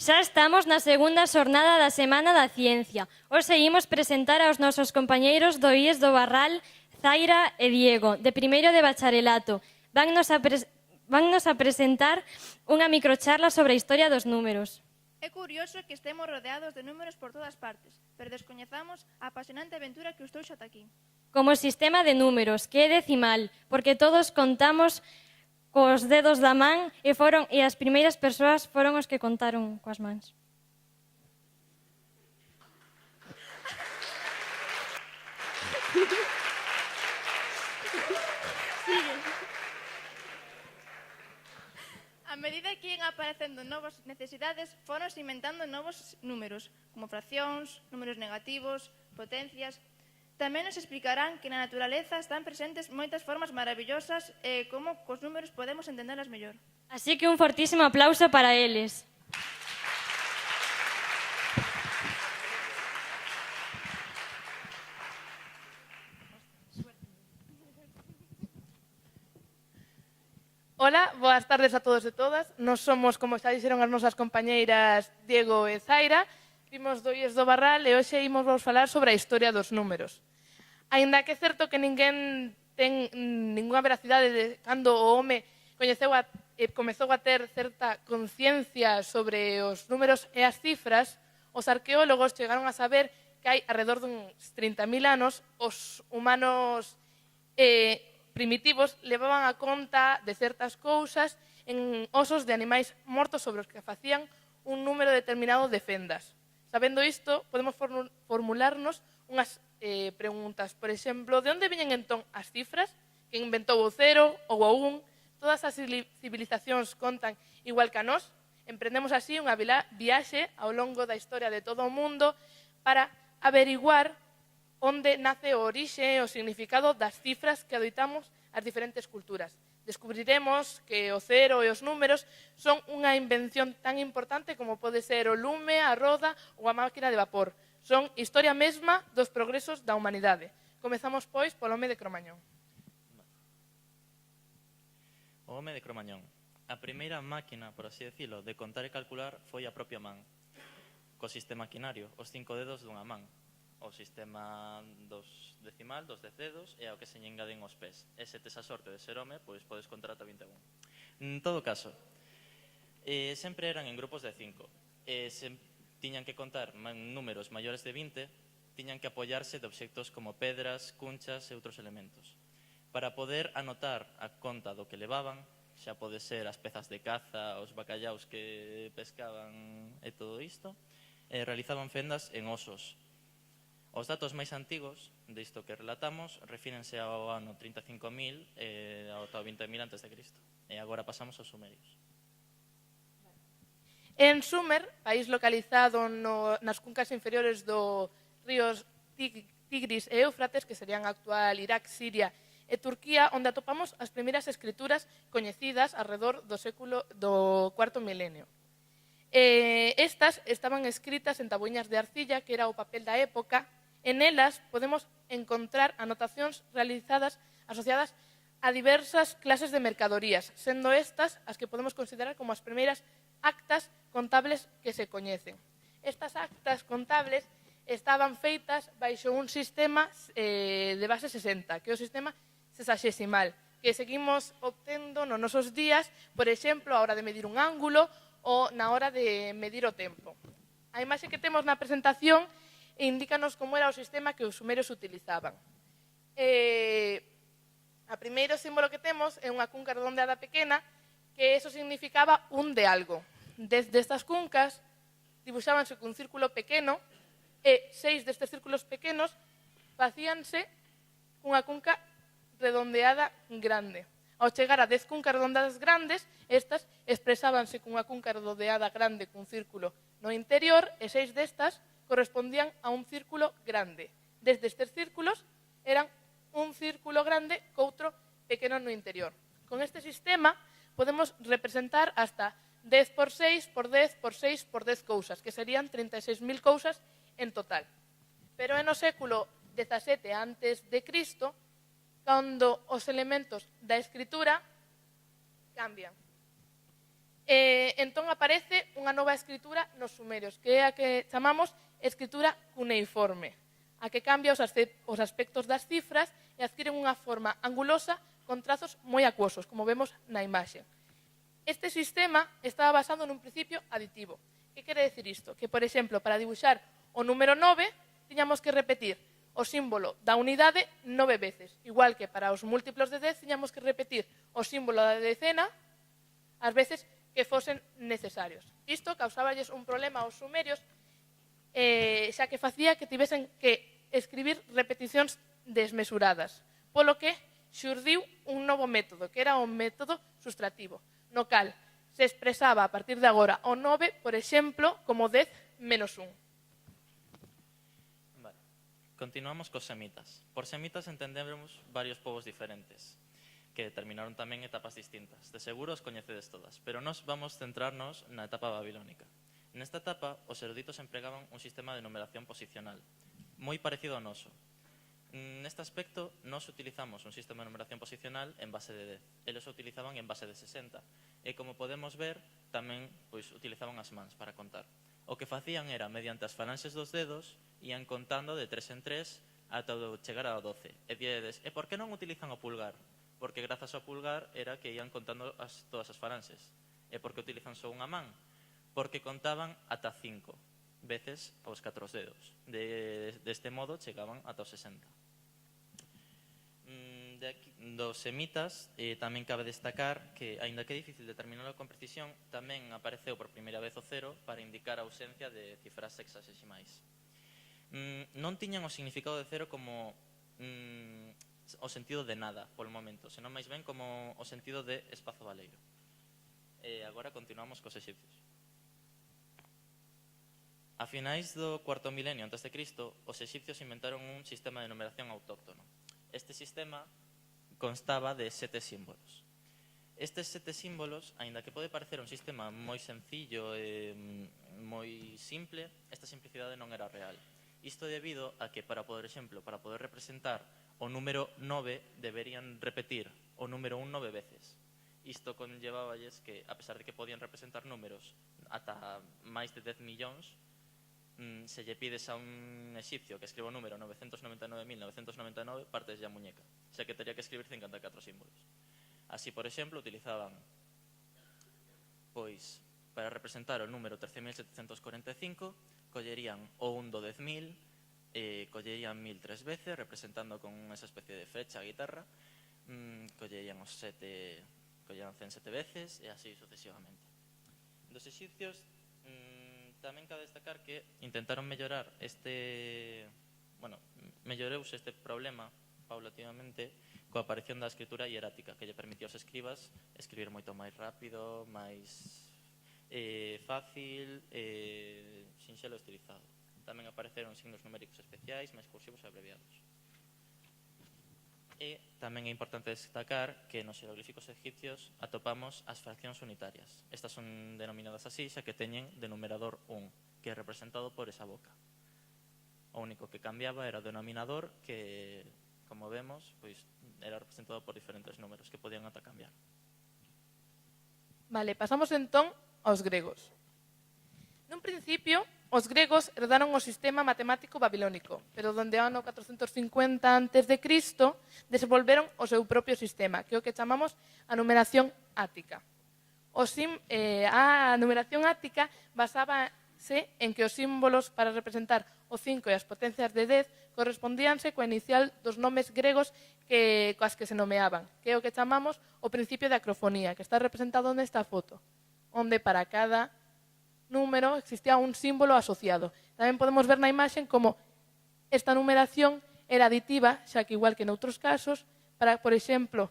Xa estamos na segunda xornada da Semana da Ciencia. Hoxe imos presentar aos nosos compañeiros do IES do Barral, Zaira e Diego, de primeiro de bacharelato. Vannos a presentar unha microcharla sobre a historia dos números. É curioso que estemos rodeados de números por todas partes, pero descoñezamos a apasionante aventura que os trouxe ata aquí. Como sistema de números, que é decimal, porque todos contamos cos dedos da man e as primeiras persoas foron os que contaron coas mans. A medida que ian aparecendo novas necesidades, foron inventando novos números, como fraccións, números negativos, potencias. Tamén nos explicarán que na naturaleza están presentes moitas formas maravillosas e como cos números podemos entendelas mellor. Así que un fortísimo aplauso para eles. Ola, boas tardes a todos e todas. Nos somos, como xa dixeron as nosas compañeiras Diego e Zaira, vimos do IES do Barral e hoxe imos vos falar sobre a historia dos números. Aínda que é certo que ninguén ten ninguna veracidade de cando o home comezou a ter certa conciencia sobre os números e as cifras, os arqueólogos chegaron a saber que hai alrededor duns 30.000 anos os humanos primitivos levaban a conta de certas cousas en osos de animais mortos sobre os que facían un número determinado de fendas. Sabendo isto, podemos formularnos unhas preguntas. Por exemplo, de onde viñen entón as cifras? Quen inventou o 0 ou o 1? Todas as civilizacións contan igual que a nós. Emprendemos así unha viaxe ao longo da historia de todo o mundo para averiguar onde nace o orixe e o significado das cifras que adoitamos as diferentes culturas. Descubriremos que o cero e os números son unha invención tan importante como pode ser o lume, a roda ou a máquina de vapor. Son historia mesma dos progresos da humanidade. Comezamos, pois, polo home de Cromañón. O home de Cromañón. A primeira máquina, por así decirlo, de contar e calcular foi a propia man. Co sistema quinario, os 5 dedos dunha man. O sistema dos decimal, dos 10 dedos, e ao que se lle engaden os pés. E se tes a sorte de ser home, pois podes contar ata 21. En todo caso, sempre eran en grupos de 5. Se tiñan que contar números maiores de 20, tiñan que apoiarse de obxectos como pedras, cunchas e outros elementos. Para poder anotar a conta do que levaban, xa pode ser as pezas de caza, os bacallaos que pescaban e todo isto, realizaban fendas en osos. Os datos máis antigos disto que relatamos refírense ao ano 35.000 e ao 20.000 a.C. E agora pasamos aos sumerios. En Sumer, país localizado nas cuncas inferiores dos ríos Tigris e Éufrates, que serían a actual Irak, Siria e Turquía, onde atopamos as primeiras escrituras coñecidas alrededor do cuarto milenio. Estas estaban escritas en tabuñas de arcilla, que era o papel da época. En elas podemos encontrar anotacións realizadas asociadas a diversas clases de mercadorías, sendo estas as que podemos considerar como as primeiras actas contables que se coñecen. Estas actas contables estaban feitas baixo un sistema de base 60, que é o sistema sexagesimal, que seguimos obtendo nos nosos días, por exemplo, a hora de medir un ángulo ou na hora de medir o tempo. A imaxe que temos na presentación indícanos como era o sistema que os sumerios utilizaban. O primeiro símbolo que temos é unha cunca redondeada pequena, que eso significaba un de algo. Desde estas cuncas dibuixábanse cun círculo pequeno e 6 destes círculos pequenos facíanse unha cunca redondeada grande. Ao chegar a 10 cuncas redondeadas grandes, estas expresábanse cunha cunca redondeada grande cun círculo no interior e 6 destas correspondían a un círculo grande. Desde estes círculos eran un círculo grande coutro pequeno no interior. Con este sistema podemos representar hasta 10 por 6 por 10 por 6 por 10 cousas, que serían 36.000 cousas en total. Pero é no século XVII a.C., cando os elementos da escritura cambian. Entón aparece unha nova escritura nos sumerios, que é a que chamamos escritura cuneiforme, a que cambia os aspectos das cifras e adquiren unha forma angulosa con trazos moi acuosos, como vemos na imaxe. Este sistema estaba basado nun principio aditivo. Que quere decir isto? Que, por exemplo, para dibuixar o número 9, tiñamos que repetir o símbolo da unidade 9 veces, igual que para os múltiplos de 10 tiñamos que repetir o símbolo da decena as veces que fosen necesarios. Isto causáballes un problema aos sumerios, xa que facía que tivesen que escribir repeticións desmesuradas, polo que xurdiu un novo método, que era o método sustrativo, no cal se expresaba a partir de agora o 9, por exemplo, como 10 menos 1. Vale. Continuamos cos semitas. Por semitas entendemos varios povos diferentes, que determinaron tamén etapas distintas. De seguro os coñecedes todas, pero nós vamos centrarnos na etapa babilónica. Nesta etapa, os eruditos empregaban un sistema de numeración posicional, moi parecido ao noso. Neste aspecto, nós utilizamos un sistema de numeración posicional en base de 10. Eles o utilizaban en base de 60. E como podemos ver, tamén utilizaban as mans para contar. O que facían era, mediante as falanxes dos dedos, ian contando de 3 en 3 ata chegar ao 12. E diredes, e por que non utilizan o pulgar? Porque grazas ao pulgar era que ian contando todas as falanxes. E por que utilizan só unha man? Porque contaban ata 5 veces os 4 dedos. Deste modo chegaban ata os 60. Dos semitas tamén cabe destacar que, aínda que é difícil determinarlo con precisión, tamén apareceu por primeira vez o 0 para indicar a ausencia de cifras hexadesimais. Non tiñan o significado de 0 como o sentido de nada, polo momento, senón máis ben como o sentido de espazo baleiro. E agora continuamos cos exipcios. A finais do cuarto milenio antes de Cristo, os exipcios inventaron un sistema de numeración autóctono. Este sistema constaba de 7 símbolos. Estes 7 símbolos, aínda que pode parecer un sistema moi sencillo e moi simple, esta simplicidade non era real. Isto debido a que, por exemplo, para poder representar o número 9 deberían repetir o número 1 9 veces. Isto conlleváballes que, a pesar de que podían representar números ata máis de 10 millóns, se lle pides a un exipcio que escriba o número 999.999, partes a muñeca, xa que teria que escribir 54 símbolos. Así, por exemplo, utilizaban, para representar o número 13.745, collerían o 1 do 10.000, collerían 1000 3 veces, representando con esa especie de flecha a guitarra, collerían os 7, collerían 100 7 veces, e así sucesivamente. Dos exipcios, tamén cabe destacar que intentaron mellorar melloreuse este problema paulatinamente coa aparición da escritura hierática, que lle permitía aos escribas escribir moito máis rápido, máis fácil e sinxelo estilizado. Tamén apareceron signos numéricos especiais, máis cursivos e abreviados. E tamén é importante destacar que nos xeroglíficos egipcios atopamos as fraccións unitarias. Estas son denominadas así, xa que teñen denominador 1, que é representado por esa boca. O único que cambiaba era o denominador, que, como vemos, era representado por diferentes números que podían ata cambiar. Vale, pasamos entón aos gregos. Nun principio, os gregos herdaron o sistema matemático babilónico, pero donde ao ano 450 a.C. desenvolveron o seu propio sistema, que é o que chamamos a numeración ática. A numeración ática basábase en que os símbolos para representar o 5 e as potencias de 10 correspondíanse coa inicial dos nomes gregos coas que se nomeaban, que é o que chamamos o principio de acrofonía, que está representado nesta foto, onde para cada número existía un símbolo asociado. Tamén podemos ver na imaxe como esta numeración era aditiva, xa que igual que noutros casos, para, por exemplo,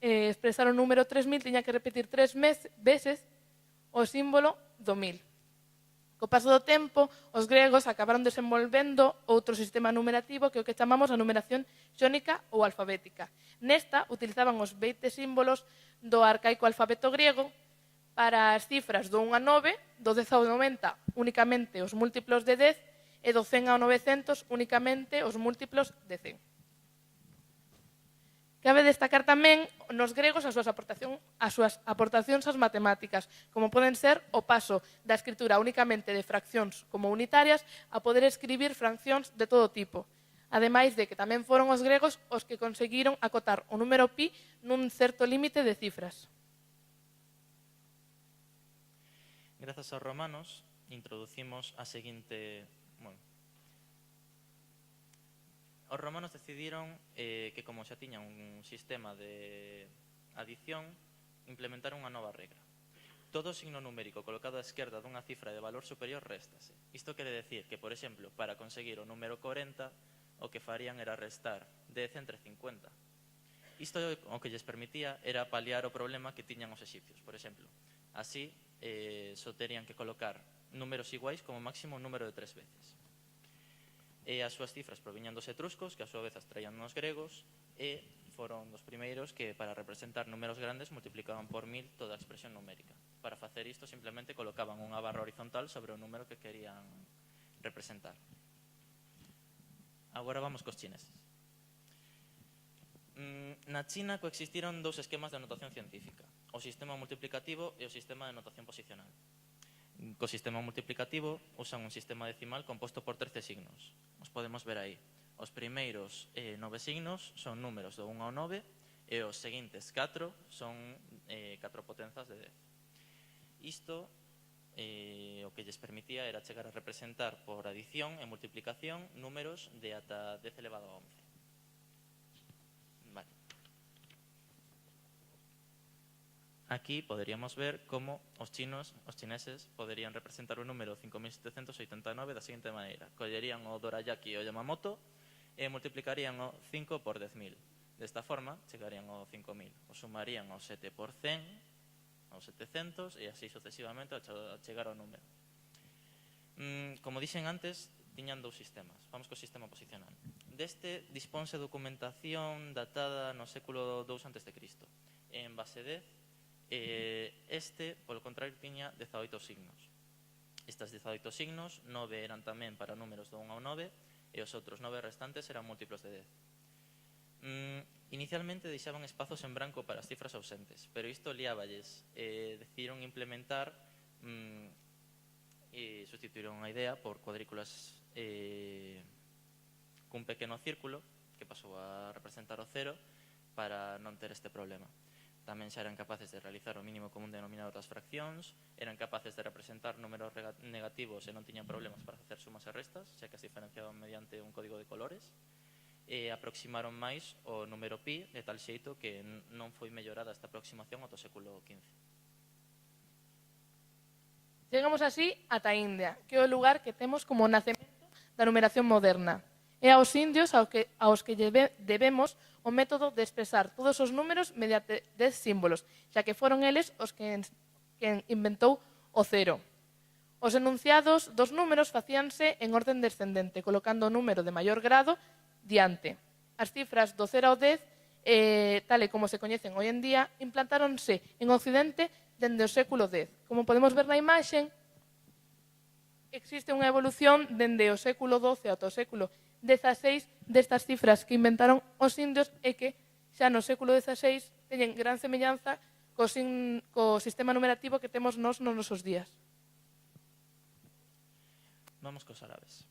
expresar o número 3000 tiña que repetir 3 veces o símbolo do 1000. Co paso do tempo, os gregos acabaron desenvolvendo outro sistema numerativo que é o que chamamos a numeración xónica ou alfabética. Nesta utilizaban os 20 símbolos do arcaico alfabeto griego. Para as cifras do 1 a 9, do 10 ao 90 únicamente os múltiplos de 10 e do 100 ao 900 únicamente os múltiplos de 100. Cabe destacar tamén nos gregos as súas aportacións ás matemáticas, como poden ser o paso da escritura únicamente de fraccións como unitarias a poder escribir fraccións de todo tipo. Ademais de que tamén foron os gregos os que conseguiron acotar o número pi nun certo límite de cifras. Grazas aos romanos, introducimos a seguinte... Os romanos decidiron que, como xa tiñan un sistema de adición, implementaron unha nova regra. Todo signo numérico colocado á esquerda dunha cifra de valor superior réstase. Isto quere decir que, por exemplo, para conseguir o número 40, o que farían era restar 10 entre 50. Isto o que lles permitía era paliar o problema que tiñan os exipcios. Por exemplo, así só terían que colocar números iguais como máximo un número de 3 veces. E as súas cifras proviñan dos etruscos, que a súa vez as traían nos gregos, e foron dos primeiros que, para representar números grandes, multiplicaban por 1000 toda a expresión numérica. Para facer isto, simplemente colocaban unha barra horizontal sobre o número que querían representar. Agora vamos cos chineses. Na China coexistiron dous esquemas de notación científica, o sistema multiplicativo e o sistema de notación posicional. Co sistema multiplicativo usan un sistema decimal composto por 13 signos. Os podemos ver aí. Os primeiros 9 signos son números do 1 ao 9 e os seguintes 4 son 4 potenzas de 10. Isto o que lles permitía era chegar a representar por adición e multiplicación números de ata 10 elevado a 11. Vale. Aquí poderíamos ver como os chineses poderían representar o número 5789 da seguinte maneira. Collerían o dorayaki e o Yamamoto e multiplicarían o 5 por 10.000. Desta forma, chegarían ao 5.000. O sumarían ao 7 por 100, aos 700 e así sucesivamente a chegar ao número. Como dixen antes, tiñan dous sistemas. Vamos co sistema posicional. Deste disponse documentación datada no século II a.C. En base 10, este, polo contrario, tiña 18 signos. Estes 18 signos, 9 eran tamén para números do 1 ao 9 e os outros 9 restantes eran múltiplos de 10. Inicialmente deixaban espazos en branco para as cifras ausentes, pero isto liáballes. Decidiron implementar e sustituíron a idea por cuadrículas cun pequeno círculo que pasou a representar o cero para non ter este problema. Tamén xa eran capaces de realizar o mínimo común denominador das fraccións, eran capaces de representar números negativos e non tiñan problemas para facer sumas e restas, xa que as diferenciaban mediante un código de colores, e aproximaron máis o número pi de tal xeito que non foi mellorada esta aproximación ata o século XV. Chegamos así ata India, que é o lugar que temos como nacemento da numeración moderna. É aos indios aos que debemos o método de expresar todos os números mediante 10 símbolos, xa que foron eles os que inventou o cero. Os enunciados dos números facíanse en orden descendente, colocando o número de maior grado diante. As cifras do 0 ao 10, tal e como se coñecen hoy en día, implantáronse en Occidente dende o século X. Como podemos ver na imaxen, existe unha evolución dende o século XII ata o século XVI destas cifras que inventaron os indios e que xa no século XVI teñen gran semellanza co sistema numerativo que temos nos nosos días. Vamos cos árabes.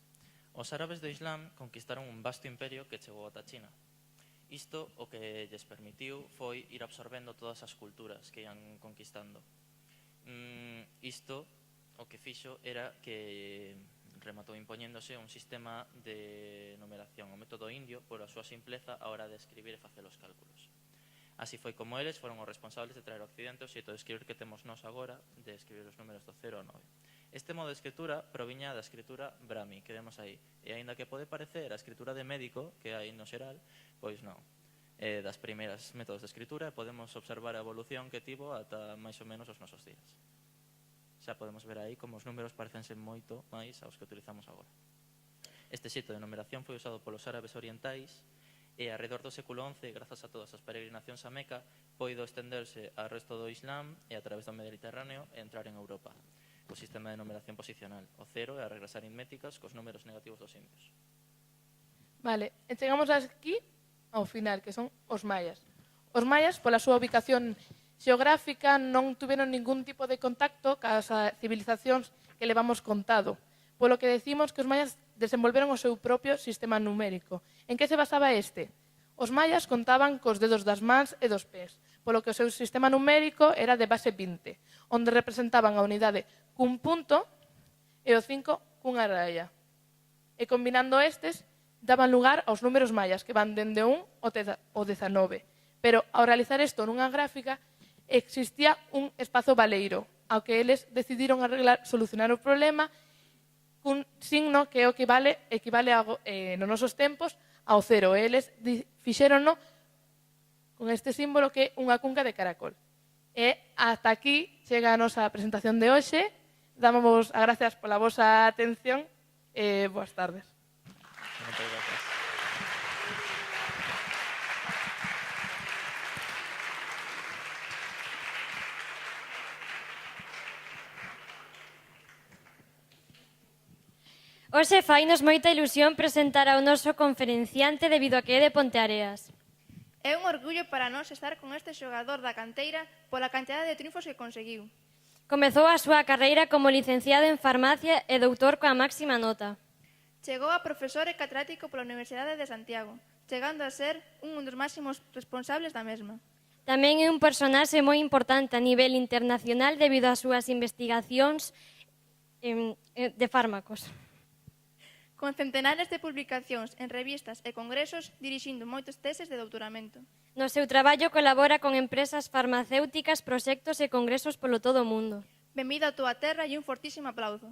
Os árabes do Islam conquistaron un vasto imperio que chegou ata China. Isto o que lles permitiu foi ir absorbendo todas as culturas que ian conquistando. Isto o que fixo era que rematou impoñéndose un sistema de numeración, o método indio, por a súa simpleza a hora de escribir e facer os cálculos. Así foi como eles foron os responsables de traer ao Occidente o xeito de escribir que temos nós agora, de escribir os números do 0 ao 9. Este modo de escritura proviña da escritura Brahmi, que vemos aí, e aínda que pode parecer a escritura de médico, que hai no xeral, pois non. Das primeiras métodos de escritura podemos observar a evolución que tivo ata máis ou menos os nosos días. Xa podemos ver aí como os números parecense moito máis aos que utilizamos agora. Este xeito de numeración foi usado polos árabes orientais e arredor do século XI, grazas a todas as peregrinacións a Meca, poido estenderse ao resto do Islam e a través do Mediterráneo e entrar en Europa. O sistema de numeración posicional, o cero e as regras aritméticas cos números negativos dos indios. Vale, e chegamos aquí ao final, que son os maias. Os maias, pola súa ubicación xeográfica, non tuveron ningún tipo de contacto cas civilizacións que levamos contado, polo que decimos que os maias desenvolveron o seu propio sistema numérico. En que se basaba este? Os maias contaban cos dedos das mans e dos pés, polo que o seu sistema numérico era de base 20, onde representaban a unidade cun punto e o 5 cunha raya. E combinando estes, daban lugar aos números maias, que van dende 1 ao 19. Pero, ao realizar isto nunha gráfica, existía un espazo baleiro, ao que eles decidiron solucionar o problema cun signo que é o que equivale nos nosos tempos ao cero. E eles fixérono con este símbolo que é unha cunca de caracol. E ata aquí chega a nosa presentación de hoxe. Damos as gracias pola vosa atención e boas tardes. Moitas gracias. Hoxe fainos moita ilusión presentar ao noso conferenciante debido a que é de Ponteareas. É un orgullo para nós estar con este xogador da canteira pola cantidade de triunfos que conseguiu. Comezou a súa carreira como licenciado en farmacia e doutor coa máxima nota. Chegou a profesor e catedrático pola Universidade de Santiago, chegando a ser un dos máximos responsables da mesma. Tamén é un personaxe moi importante a nivel internacional debido ás súas investigacións de fármacos. Con centenares de publicacións en revistas e congresos, dirixindo moitos teses de doutoramento. No seu traballo colabora con empresas farmacéuticas, proxectos e congresos polo todo o mundo. Benvido a túa terra e un fortísimo aplauso.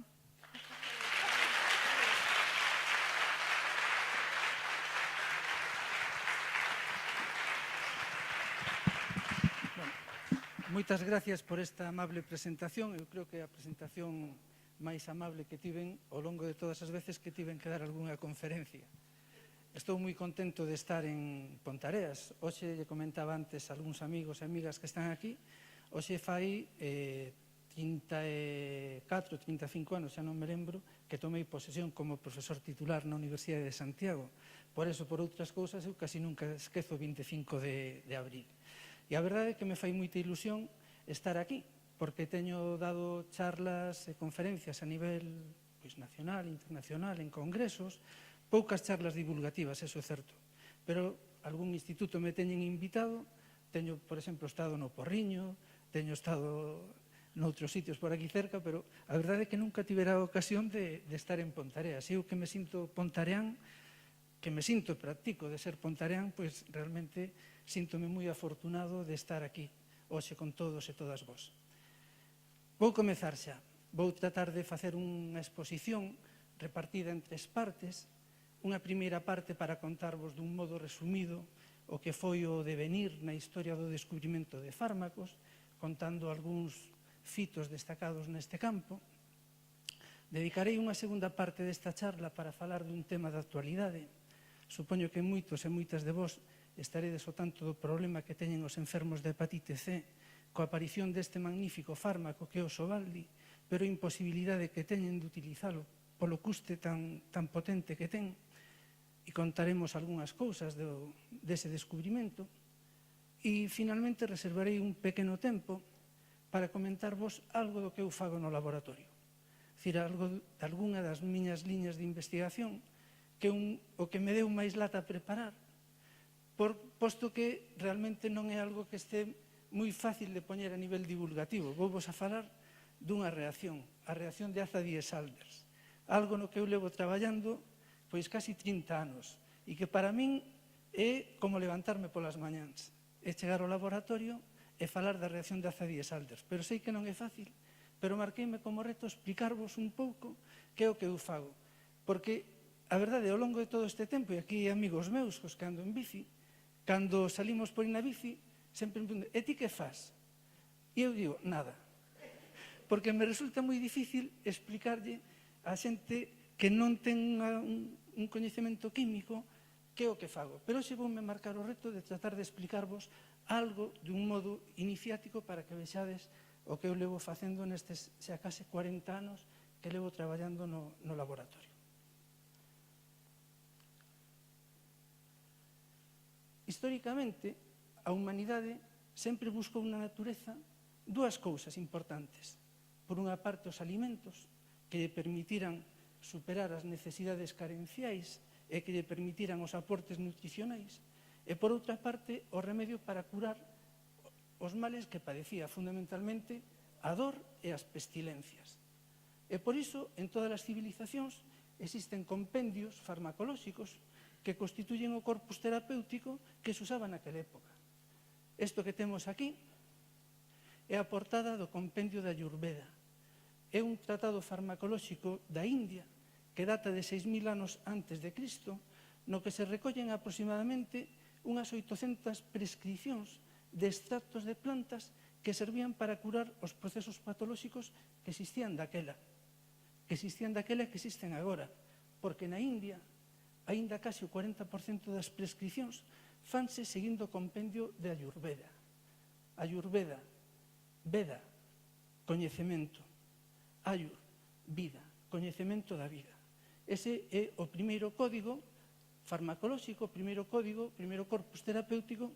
Moitas gracias por esta amable presentación. Eu creo que a presentación máis amable que tiven ao longo de todas as veces que tiven que dar algunha conferencia. Estou moi contento de estar en Ponteareas. Hoxe lle comentaba antes a algúns amigos e amigas que están aquí. Hoxe fai 34, 35 anos, xa non me lembro, que tomei posesión como profesor titular na Universidade de Santiago. Por eso, por outras cousas, eu casi nunca esquezo o 25 de abril. E a verdade é que me fai moita ilusión estar aquí, porque teño dado charlas e conferencias a nivel nacional, internacional, en congresos, poucas charlas divulgativas, eso é certo, pero algún instituto me teñen invitado, teño, por exemplo, estado no Porriño, teño estado noutros sitios por aquí cerca, pero a verdade é que nunca tivera a ocasión de estar en Ponteareas. Eu que me sinto pontareán, que me sinto e practico de ser pontareán, pois realmente síntome moi afortunado de estar aquí hoxe con todos e todas vos. Vou comezar xa. Vou tratar de facer unha exposición repartida en 3 partes. Unha primeira parte para contarvos dun modo resumido o que foi o devenir na historia do descubrimento de fármacos, contando algúns fitos destacados neste campo. Dedicarei unha segunda parte desta charla para falar dun tema de actualidade. Supoño que moitos e moitas de vos estaredes ao tanto do problema que teñen os enfermos de hepatite C coa aparición deste magnífico fármaco que é o Sovaldi, pero a imposibilidade que teñen de utilizalo polo custe tan potente que ten, e contaremos algunhas cousas dese descubrimento. E, finalmente, reservarei un pequeno tempo para comentarvos algo do que eu fago no laboratorio. Dicir, algo de algunha das miñas liñas de investigación, que o que me deu máis lata a preparar, posto que realmente non é algo que este moi fácil de poñer a nivel divulgativo. Vou vos a falar dunha reacción, a reacción de Azadi-Salbers, algo no que eu levo traballando pois casi 30 anos, e que para min é como levantarme polas mañáns, é chegar ao laboratorio e falar da reacción de Azadi-Salbers. Pero sei que non é fácil, pero marqueime como reto explicarvos un pouco que é o que eu fago, porque a verdade, ao longo de todo este tempo, e aquí amigos meus, os que ando en bici, cando salimos por ir na bici, sempre me preguntan, e ti que faz? E eu digo, nada. Porque me resulta moi difícil explicarlle a xente que non ten un coñecemento químico que é o que fago. Pero hoxe voume marcar o reto de tratar de explicarvos algo de un modo iniciático para que vexades o que eu levo facendo nestes xa case 40 anos que levo traballando no laboratorio. Históricamente, a humanidade sempre buscou na natureza dúas cousas importantes. Por unha parte, os alimentos, que lle permitiran superar as necesidades carenciais e que lle permitiran os aportes nutricionais, e por outra parte, o remedio para curar os males que padecía, fundamentalmente a dor e as pestilencias. E por iso, en todas as civilizacións, existen compendios farmacolóxicos que constituyen o corpus terapéutico que se usaba naquela época. Isto que temos aquí é a portada do compendio da Ayurveda. É un tratado farmacolóxico da India que data de 6.000 anos antes de Cristo, no que se recollen aproximadamente unhas 800 prescripcións de extractos de plantas que servían para curar os procesos patolóxicos que existían daquela e que existen agora, porque na India, aínda case o 40% das prescripcións fanse seguindo o compendio de Ayurveda. Ayurveda, Veda, coñecemento. Ayur, vida, coñecemento da vida. Ese é o primeiro código farmacolóxico, o primeiro corpus terapéutico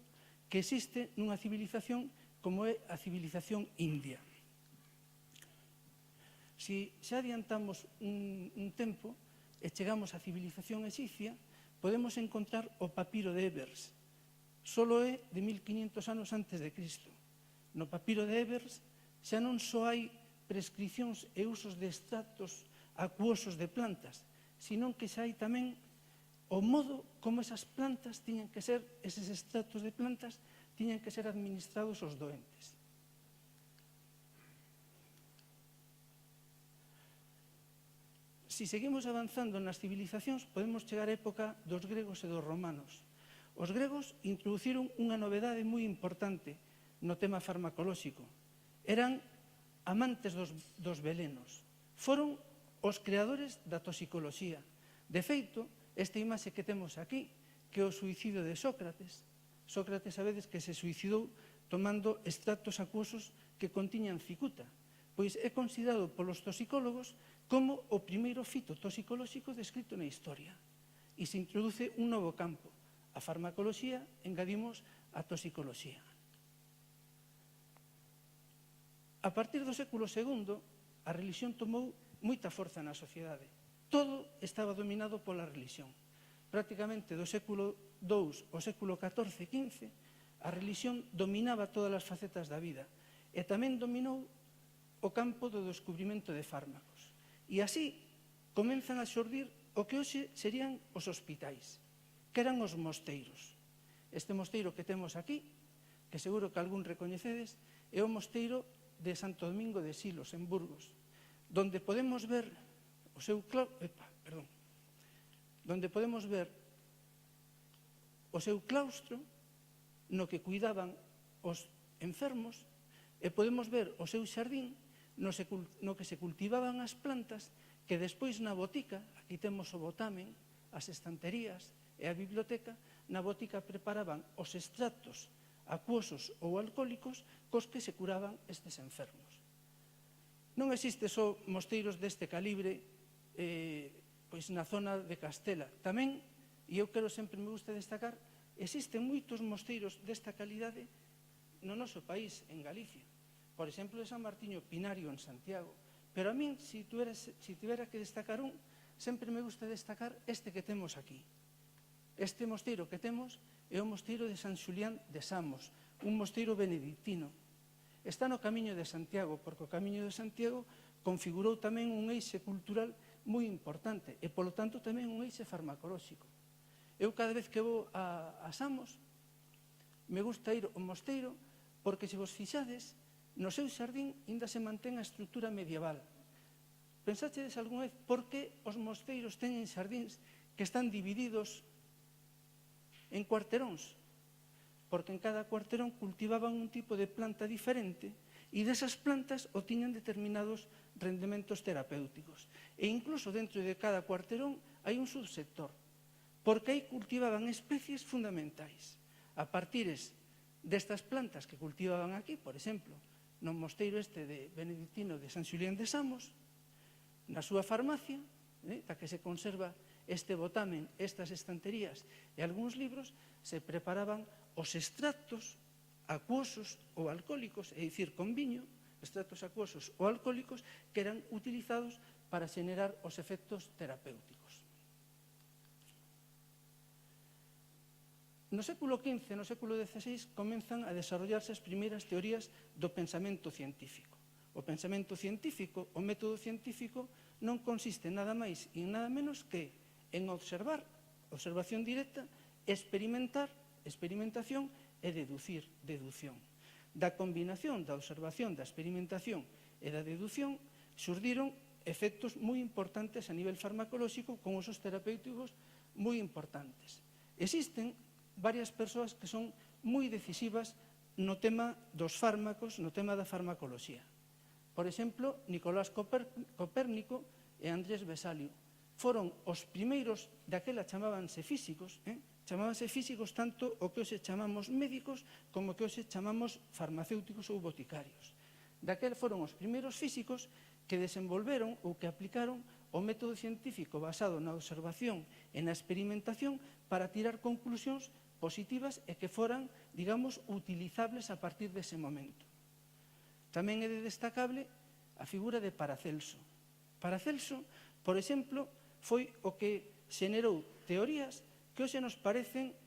que existe nunha civilización como é a civilización india. Se xa adiantamos un tempo e chegamos á civilización egipcia, podemos encontrar o papiro de Ebers. Solo é de 1500 anos antes de Cristo. No papiro de Ebers xa non só hai prescripcións e usos de extractos acuosos de plantas, sino que xa hai tamén o modo como esas plantas tiñan que ser, eses extractos de plantas, tiñan que ser administrados aos doentes. Si seguimos avanzando nas civilizacións, podemos chegar á época dos gregos e dos romanos. Os gregos introduciron unha novedade moi importante no tema farmacolóxico. Eran amantes dos velenos. Foron os creadores da toxicoloxía. De feito, esta imaxe que temos aquí, que é o suicidio de Sócrates. Sócrates, sabedes que se suicidou tomando extractos acuosos que contiñan cicuta, pois é considerado polos toxicólogos como o primeiro fito toxicolóxico descrito na historia. E se introduce un novo campo. A farmacoloxía, engadimos a toxicoloxía. A partir do século II, a religión tomou moita forza na sociedade. Todo estaba dominado pola religión. Prácticamente do século II ao século XIV e XV, a religión dominaba todas as facetas da vida e tamén dominou o campo do descubrimento de fármacos. E así comenzan a xurdir o que hoxe serían os hospitais, que eran os mosteiros. Este mosteiro que temos aquí, que seguro que algún recoñecedes, é o mosteiro de Santo Domingo de Silos, en Burgos, donde podemos ver o seu claustro no que cuidaban os enfermos e podemos ver o seu xardín no que se cultivaban as plantas que despois na botica, aquí temos o botamen, as estanterías e a biblioteca, na botica preparaban os extractos acuosos ou alcohólicos cos que se curaban estes enfermos. Non existe só mosteiros deste calibre pois na zona de Castela. Tamén, e eu quero sempre me gusta destacar, existen moitos mosteiros desta calidade no noso país, en Galicia. Por exemplo, de San Martiño Pinario, en Santiago. Pero a min, se tivera que destacar un, sempre me gusta destacar este que temos aquí. Este mosteiro que temos é o mosteiro de San Xulián de Samos, un mosteiro benedictino. Está no Camiño de Santiago, porque o Camiño de Santiago configurou tamén un eixe cultural moi importante e, polo tanto, tamén un eixe farmacolóxico. Eu, cada vez que vou a Samos, me gusta ir ao mosteiro porque, se vos fixades, no seu xardín ainda se mantén a estrutura medieval. Pensaxedes algunha vez por que os mosteiros teñen xardíns que están divididos en cuarteróns? Porque en cada cuarterón cultivaban un tipo de planta diferente e desas plantas obtiñan determinados rendementos terapéuticos. E incluso dentro de cada cuarterón hai un subsector, porque aí cultivaban especies fundamentais. A partir destas plantas que cultivaban aquí, por exemplo, no mosteiro este de benedictino de San Xulián de Samos, na súa farmacia, da que se conserva este botamen, estas estanterías e algúns libros, se preparaban os extractos acuosos ou alcohólicos, é dicir, con viño, extractos acuosos ou alcohólicos que eran utilizados para xenerar os efectos terapéuticos. No século XV e no século XVI comenzan a desarrollarse as primeiras teorías do pensamento científico. O pensamento científico, o método científico, non consiste nada máis e nada menos que en observar, observación directa, experimentar, experimentación e deducir, deducción. Da combinación da observación, da experimentación e da deducción xurdiron efectos moi importantes a nivel farmacolóxico con usos terapéuticos moi importantes. Existen varias persoas que son moi decisivas no tema dos fármacos, no tema da farmacoloxía. Por exemplo, Nicolás Copérnico e Andrés Vesalio foron os primeiros, daquela chamábanse físicos, chamábanse físicos tanto o que hoxe chamamos médicos como o que hoxe chamamos farmacéuticos ou boticarios. Daquela foron os primeiros físicos que desenvolveron ou que aplicaron o método científico basado na observación e na experimentación para tirar conclusións positivas e que foran, digamos, utilizables a partir dese momento. Tamén é destacable a figura de Paracelso. Paracelso, por exemplo, foi o que xenerou teorías que hoxe nos parecen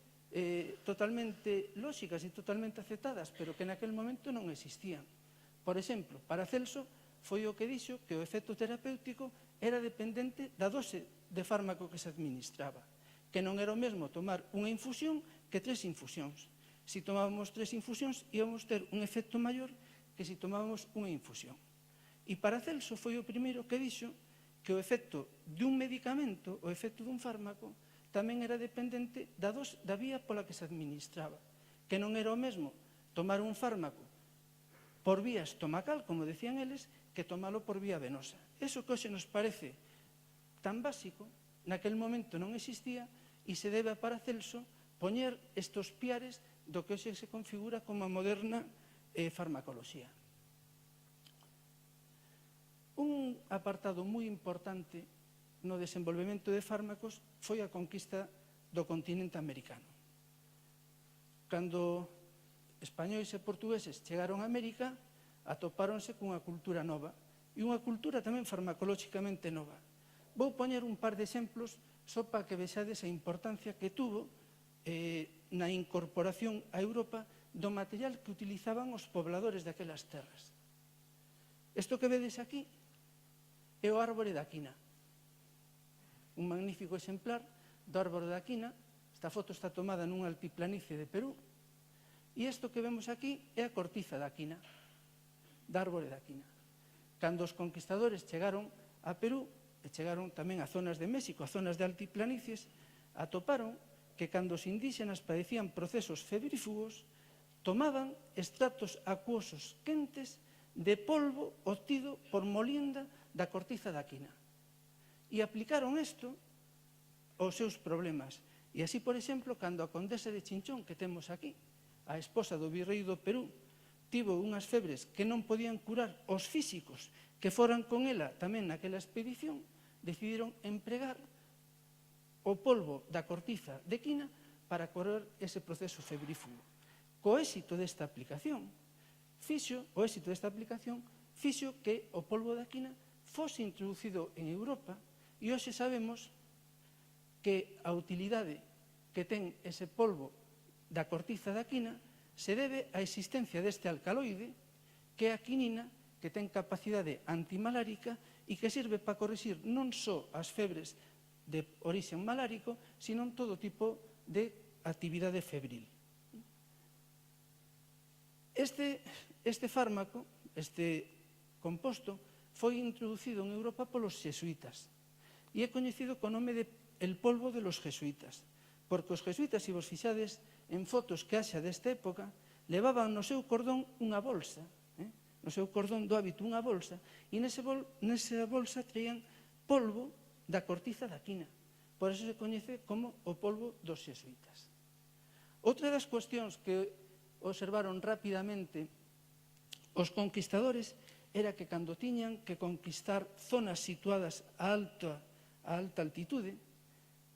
totalmente lóxicas e totalmente aceptadas, pero que naquel momento non existían. Por exemplo, Paracelso foi o que dixo que o efecto terapéutico era dependente da dose de fármaco que se administraba, que non era o mesmo tomar unha infusión que 3 infusións. Se tomábamos 3 infusións, íbamos ter un efecto maior que se tomábamos unha infusión. E Paracelso foi o primeiro que dixo que o efecto dun medicamento, o efecto dun fármaco, tamén era dependente da vía pola que se administraba, que non era o mesmo tomar un fármaco por vía estomacal, como decían eles, que tomalo por vía venosa. Eso que hoxe nos parece tan básico, naquel momento non existía e se debe a Paracelso poñer estos piares do que hoxe se configura como a moderna farmacoloxía. Un apartado moi importante no desenvolvemento de fármacos foi a conquista do continente americano. Cando españois e portugueses chegaron a América, atopáronse cunha cultura nova e unha cultura tamén farmacolóxicamente nova. Vou poñer un par de exemplos só para que vexades a importancia que tuvo na incorporación a Europa do material que utilizaban os pobladores daquelas terras. Isto que vedes aquí é o árbore da quina. Un magnífico exemplar do árbore da quina. Esta foto está tomada nun altiplanicie de Perú. E isto que vemos aquí é a cortiza da quina, da árbore da quina. Cando os conquistadores chegaron a Perú, e chegaron tamén a zonas de México, a zonas de altiplanicies, atoparon que cando os indígenas padecían procesos febrífugos, tomaban extractos acuosos quentes de polvo obtido por molienda da cortiza da quina. E aplicaron isto aos seus problemas. E así, por exemplo, cando a condesa de Chinchón, que temos aquí, a esposa do virrei do Perú, tivo unhas febres que non podían curar os físicos que foran con ela tamén naquela expedición, decidiron empregar o polvo da cortiza de quina para curar ese proceso febrífugo. Co éxito desta aplicación, fixo que o polvo da quina fose introducido en Europa e hoxe sabemos que a utilidade que ten ese polvo da cortiza da quina se debe á existencia deste alcaloide que é a quinina, que ten capacidade antimalárica e que sirve para corrixir non só as febres de orixen malárico, sino todo tipo de actividade febril. Este fármaco, este composto, foi introducido en Europa polos xesuítas e é coñecido co nome de el polvo de los jesuítas, porque os jesuítas, se vos fixades en fotos que haxa desta época, levaban no seu cordón unha bolsa, no seu cordón do hábito unha bolsa, e nesa bolsa traían polvo da cortiza da quina. Por eso se coñece como o polvo dos xesuítas. Outra das cuestións que observaron rapidamente os conquistadores era que cando tiñan que conquistar zonas situadas a alta altitude,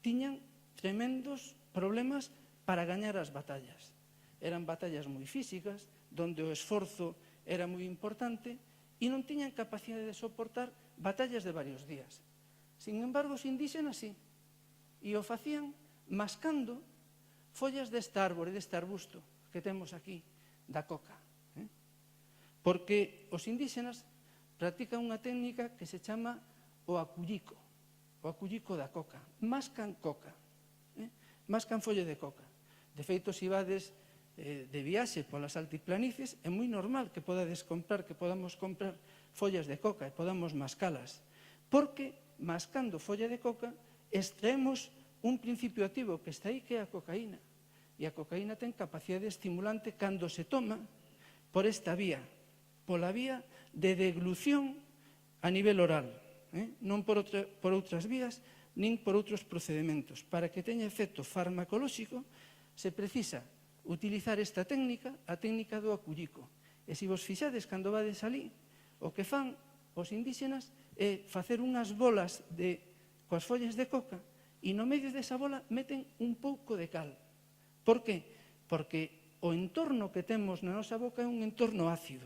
tiñan tremendos problemas para gañar as batallas. Eran batallas moi físicas, donde o esforzo era moi importante e non tiñan capacidade de soportar batallas de varios días. Sin embargo, os indígenas sí, e o facían mascando follas deste árbore, deste arbusto que temos aquí, da coca. Porque os indígenas practican unha técnica que se chama o acullico da coca. Mascan coca, mascan folla de coca. De feito, se ibades de viaxe polas altiplanicies, é moi normal que podamos comprar follas de coca e podamos mascalas, porque mascando folla de coca extraemos un principio activo que está aí, que é a cocaína. E a cocaína ten capacidade estimulante cando se toma por esta vía, pola vía de deglución a nivel oral, non por outras vías, nin por outros procedementos. Para que teña efecto farmacolóxico, se precisa utilizar esta técnica, a técnica do acullico. E se vos fixades cando vades alí, o que fan os indígenas é facer unhas bolas coas follas de coca e no medio desa bola meten un pouco de cal. Por que? Porque o entorno que temos na nosa boca é un entorno ácido.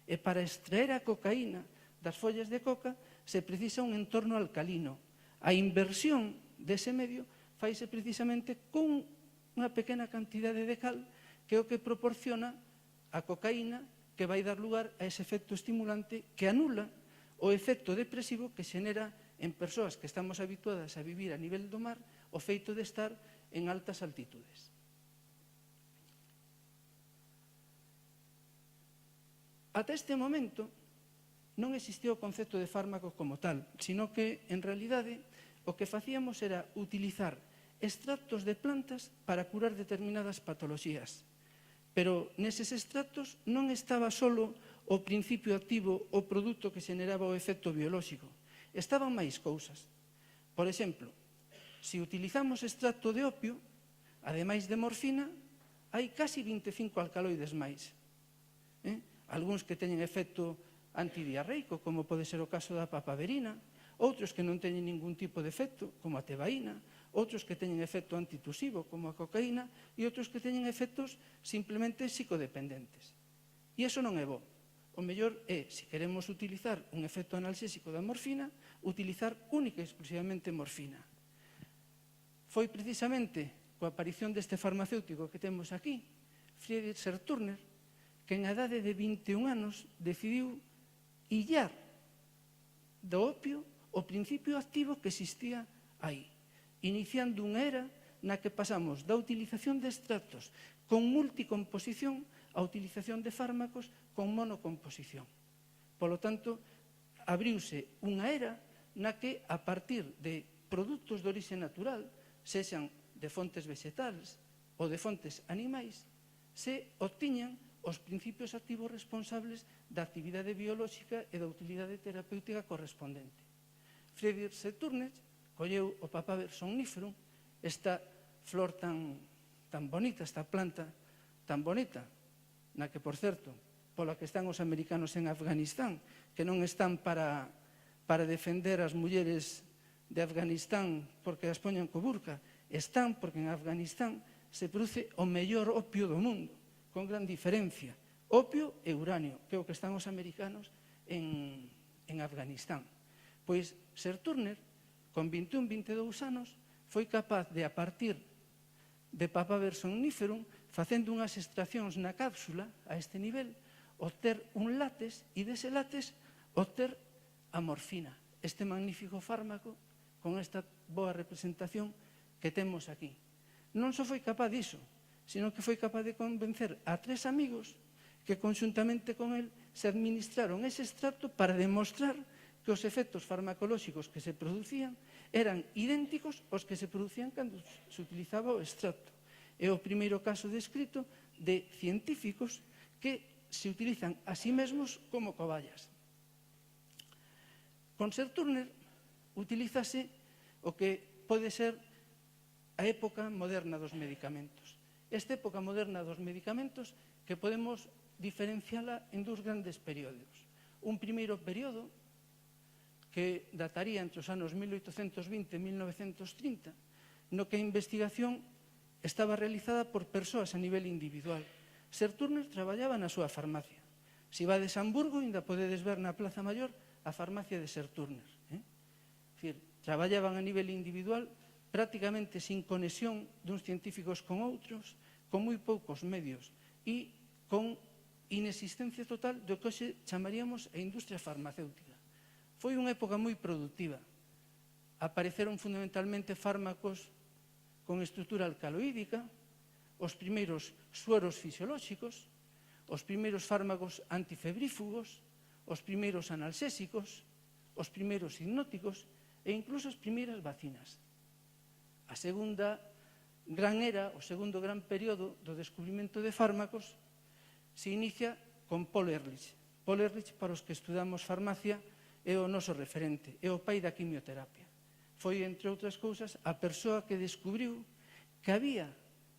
E para extraer a cocaína das follas de coca se precisa un entorno alcalino. A inversión dese medio faise precisamente con unha pequena cantidade de cal, que é o que proporciona a cocaína, que vai dar lugar a ese efecto estimulante que anula o efecto depresivo que xenera en persoas que estamos habituadas a vivir a nivel do mar o feito de estar en altas altitudes. Ata este momento non existía o concepto de fármaco como tal, sino que, en realidade, o que facíamos era utilizar extractos de plantas para curar determinadas patoloxías. Pero neses extractos non estaba solo o principio activo, o produto que xeneraba o efecto biolóxico. Estaban máis cousas. Por exemplo, se utilizamos extracto de opio, ademais de morfina, hai casi 25 alcaloides máis. Algúns que teñen efecto antidiarreico, como pode ser o caso da papaverina, outros que non teñen ningún tipo de efecto, como a tebaína, outros que teñen efecto antitusivo, como a cocaína, e outros que teñen efectos simplemente psicodependentes. E iso non é bo. O mellor é, se queremos utilizar un efecto analxésico da morfina, utilizar única e exclusivamente morfina. Foi precisamente coa aparición deste farmacéutico que temos aquí, Friedrich Serturner, que en a idade de 21 anos decidiu illar do opio o principio activo que existía aí, iniciando unha era na que pasamos da utilización de extractos con multicomposición a utilización de fármacos con monocomposición. Polo tanto, abriuse unha era na que, a partir de produtos de orixe natural, sexan de fontes vegetales ou de fontes animais, se obtiñan os principios activos responsables da actividade biolóxica e da utilidade terapéutica correspondente. Friedrich Serturner colleu o Papaver somniferum, esta flor tan bonita, esta planta tan bonita, na que, por certo, pola que están os americanos en Afganistán, que non están para defender as mulleres de Afganistán porque as poñan co burka, están porque en Afganistán se produce o mellor opio do mundo, con gran diferencia, opio e uranio, que é o que están os americanos en Afganistán. Pois Serturner, con 21, 22 anos, foi capaz de, a partir de Papaver somniferum, facendo unhas extraccións na cápsula a este nivel, obter un látex e dese látex obter a morfina, este magnífico fármaco con esta boa representación que temos aquí. Non só foi capaz diso, sino que foi capaz de convencer a 3 amigos que conxuntamente con el se administraron ese extracto para demostrar que os efectos farmacolóxicos que se producían eran idénticos aos que se producían cando se utilizaba o extracto. É o primeiro caso descrito de científicos que se utilizan a sí mesmos como cobayas. Con Serturner utilízase o que pode ser a época moderna dos medicamentos. Esta época moderna dos medicamentos que podemos diferenciala en dous grandes períodos. Un primeiro período que dataría entre os anos 1820 e 1930, no que a investigación estaba realizada por persoas a nivel individual. Sir Turner traballaba na súa farmacia. Se vades a Hamburgo, ainda podedes ver na Plaza Maior a farmacia de Sir Turner. Traballaban a nivel individual, prácticamente sin conexión duns científicos con outros, con moi poucos medios e con inexistencia total do que hoxe chamaríamos a industria farmacéutica. Foi unha época moi productiva. Apareceron fundamentalmente fármacos con estrutura alcaloídica, os primeiros sueros fisiolóxicos, os primeiros fármacos antifebrífugos, os primeiros analxésicos, os primeiros hipnóticos e incluso as primeiras vacinas. A segunda gran era, o segundo gran período do descubrimento de fármacos se inicia con Paul Ehrlich. Paul Ehrlich, para os que estudamos farmacia, é o noso referente, é o pai da quimioterapia. Foi, entre outras cousas, a persoa que descubriu que había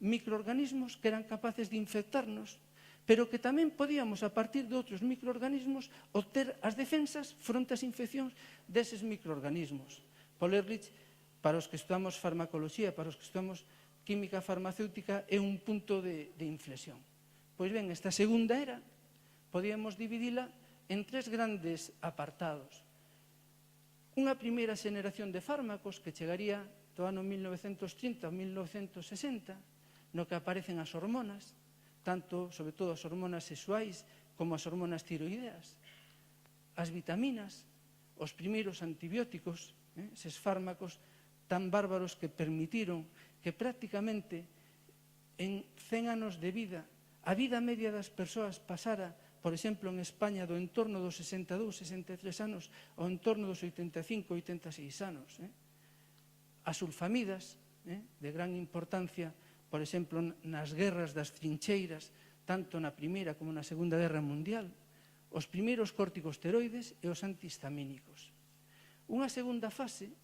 microorganismos que eran capaces de infectarnos, pero que tamén podíamos, a partir de outros microorganismos, obter as defensas fronte ás infeccións deses microorganismos. Paul Ehrlich, para os que estudamos farmacoloxía, para os que estudamos química farmacéutica, é un punto de inflexión. Pois ben, esta segunda era podíamos dividila en tres grandes apartados. Unha primeira xeneración de fármacos que chegaría do ano 1930 ao 1960, no que aparecen as hormonas, tanto, sobre todo, as hormonas sexuais como as hormonas tiroideas, as vitaminas, os primeiros antibióticos, eses fármacos tan bárbaros que permitiron que prácticamente en 100 anos de vida a vida media das persoas pasara, por exemplo, en España, do entorno dos 62, 63 anos ao entorno dos 85, 86 anos. As sulfamidas, de gran importancia, por exemplo, nas guerras das trincheiras, tanto na Primeira como na Segunda Guerra Mundial, os primeiros corticosteroides e os antihistamínicos. Unha segunda fase,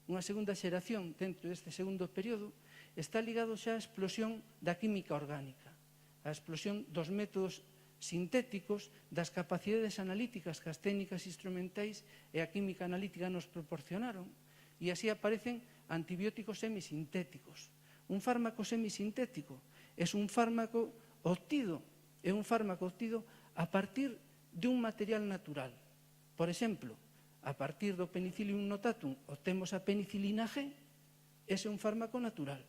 unha segunda xeración dentro deste segundo período, está ligado xa á explosión da química orgánica, a explosión dos métodos sintéticos, das capacidades analíticas que as técnicas instrumentais e a química analítica nos proporcionaron, e así aparecen antibióticos semisintéticos. Un fármaco semisintético é un fármaco obtido a partir de un material natural. Por exemplo, a partir do Penicillium notatum obtemos a penicilina G, ese é un fármaco natural.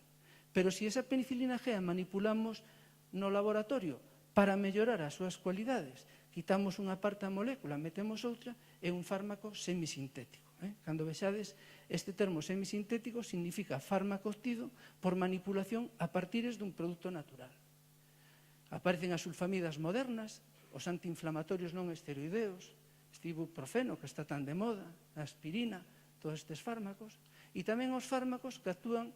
Pero se esa penicilina G a manipulamos no laboratorio para mellorar as súas cualidades, quitamos unha parte da molécula, metemos outra, é un fármaco semisintético. Cando vexades, este termo semisintético significa fármaco obtido por manipulación a partires dun produto natural. Aparecen as sulfamidas modernas, os antiinflamatorios non esteroideos, este ibuprofeno que está tan de moda, a aspirina, todos estes fármacos, e tamén os fármacos que actúan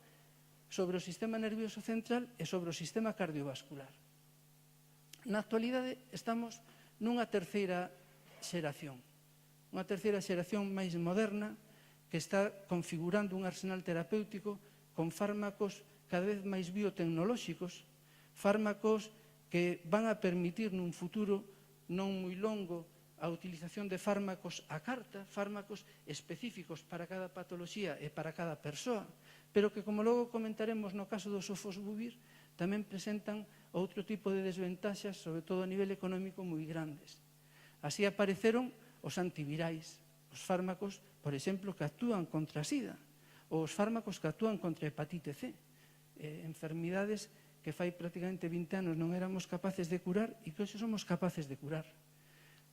sobre o sistema nervioso central e sobre o sistema cardiovascular. Na actualidade estamos nunha terceira xeración máis moderna que está configurando un arsenal terapéutico con fármacos cada vez máis biotecnolóxicos, fármacos que van a permitir nun futuro non moi longo a utilización de fármacos a carta, fármacos específicos para cada patoloxía e para cada persoa, pero que, como logo comentaremos no caso do sofosbuvir, tamén presentan outro tipo de desventaxas, sobre todo a nivel económico, moi grandes. Así apareceron os antivirais, os fármacos, por exemplo, que actúan contra a sida, ou os fármacos que actúan contra a hepatite C, enfermidades que fai prácticamente 20 anos non éramos capaces de curar e que hoxe somos capaces de curar.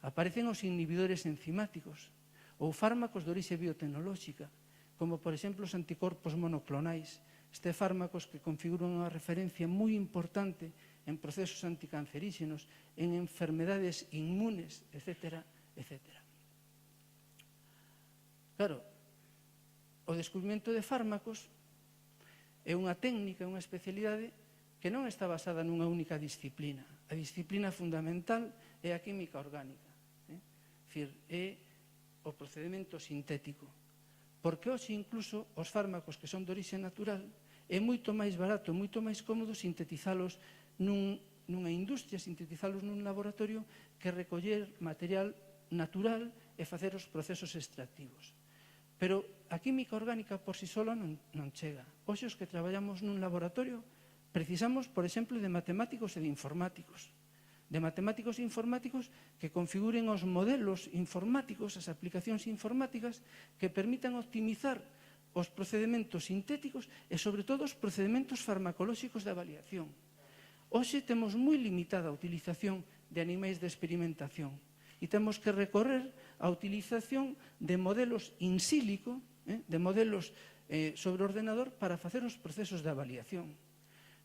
Aparecen os inhibidores enzimáticos ou fármacos de orixe biotecnolóxica, como, por exemplo, os anticorpos monoclonais, estes fármacos que configuran unha referencia moi importante en procesos anticanceríxenos, en enfermedades inmunes, etcétera, etcétera. Claro, o descubrimento de fármacos é unha técnica, unha especialidade que non está basada nunha única disciplina. A disciplina fundamental é a química orgánica, é o procedimento sintético. Porque hoxe incluso os fármacos que son de orixe natural é moito máis barato, moito máis cómodo sintetizalos nunha industria, sintetizalos nun laboratorio que recoller material natural e facer os procesos extractivos. Pero a química orgánica por si sola non chega. Hoxe os que traballamos nun laboratorio precisamos, por exemplo, de matemáticos e de informáticos. De matemáticos e informáticos que configuren os modelos informáticos, as aplicacións informáticas que permitan optimizar os procedementos sintéticos e, sobre todo, os procedementos farmacolóxicos de avaliación. Hoxe temos moi limitada a utilización de animais de experimentación e temos que recorrer á utilización de modelos in sílico, de modelos sobre ordenador para facer os procesos de avaliación.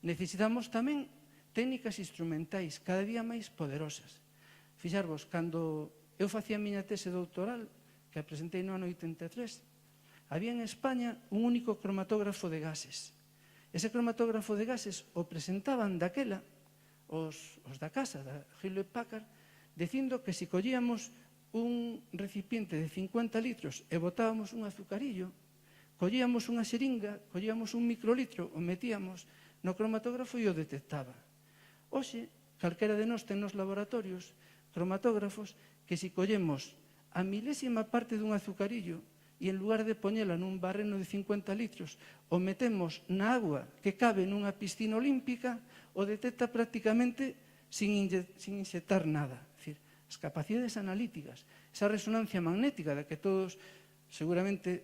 Necesitamos tamén técnicas instrumentais cada día máis poderosas. Fixarvos, cando eu facía a miña tese doutoral, que a presentei no ano 83, había en España un único cromatógrafo de gases. Ese cromatógrafo de gases o presentaban daquela os da casa, da Hewlett Packard, dicindo que se collíamos un recipiente de 50 litros e botábamos un azucarillo, collíamos unha xeringa, collíamos un microlitro, o metíamos no cromatógrafo e o detectaba. Hoxe, calquera de nós ten nos laboratorios cromatógrafos que se collemos a milésima parte dun azucarillo e en lugar de poñela nun barreno de 50 litros o metemos na agua que cabe nunha piscina olímpica, o detecta prácticamente sin inxectar nada. É dicir, as capacidades analíticas, esa resonancia magnética da que todos seguramente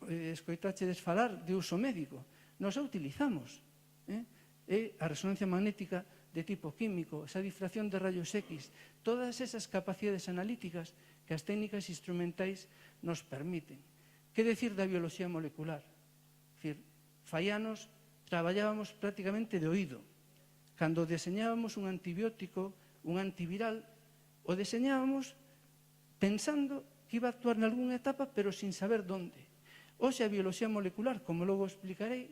escoitachedes falar de uso médico, nos a utilizamos. É a resonancia magnética de tipo químico, esa difracción de rayos X, todas esas capacidades analíticas que as técnicas instrumentais nos permiten. Que decir da bioloxía molecular? É dicir, fai anos traballábamos prácticamente de oído. Cando deseñábamos un antibiótico, un antiviral, o deseñábamos pensando que iba a actuar nalgúna etapa, pero sin saber onde. Hoxe a bioloxía molecular, como logo explicarei,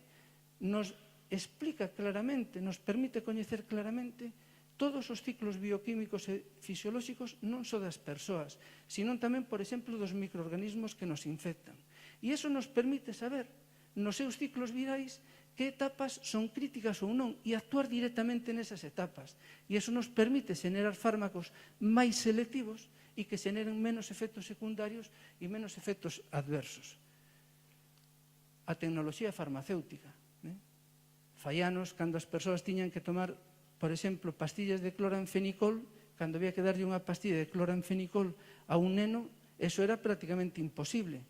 nos explica claramente, nos permite coñecer claramente todos os ciclos bioquímicos e fisiolóxicos non só das persoas, sino tamén, por exemplo, dos microorganismos que nos infectan. E iso nos permite saber, nos seus ciclos virais, que etapas son críticas ou non e actuar directamente nesas etapas. E iso nos permite xenerar fármacos máis selectivos e que xeneren menos efectos secundarios e menos efectos adversos. A tecnoloxía farmacéutica. Fai anos, cando as persoas tiñan que tomar, por exemplo, pastillas de cloranfenicol, cando había que darlle unha pastilla de cloranfenicol a un neno, eso era prácticamente imposible.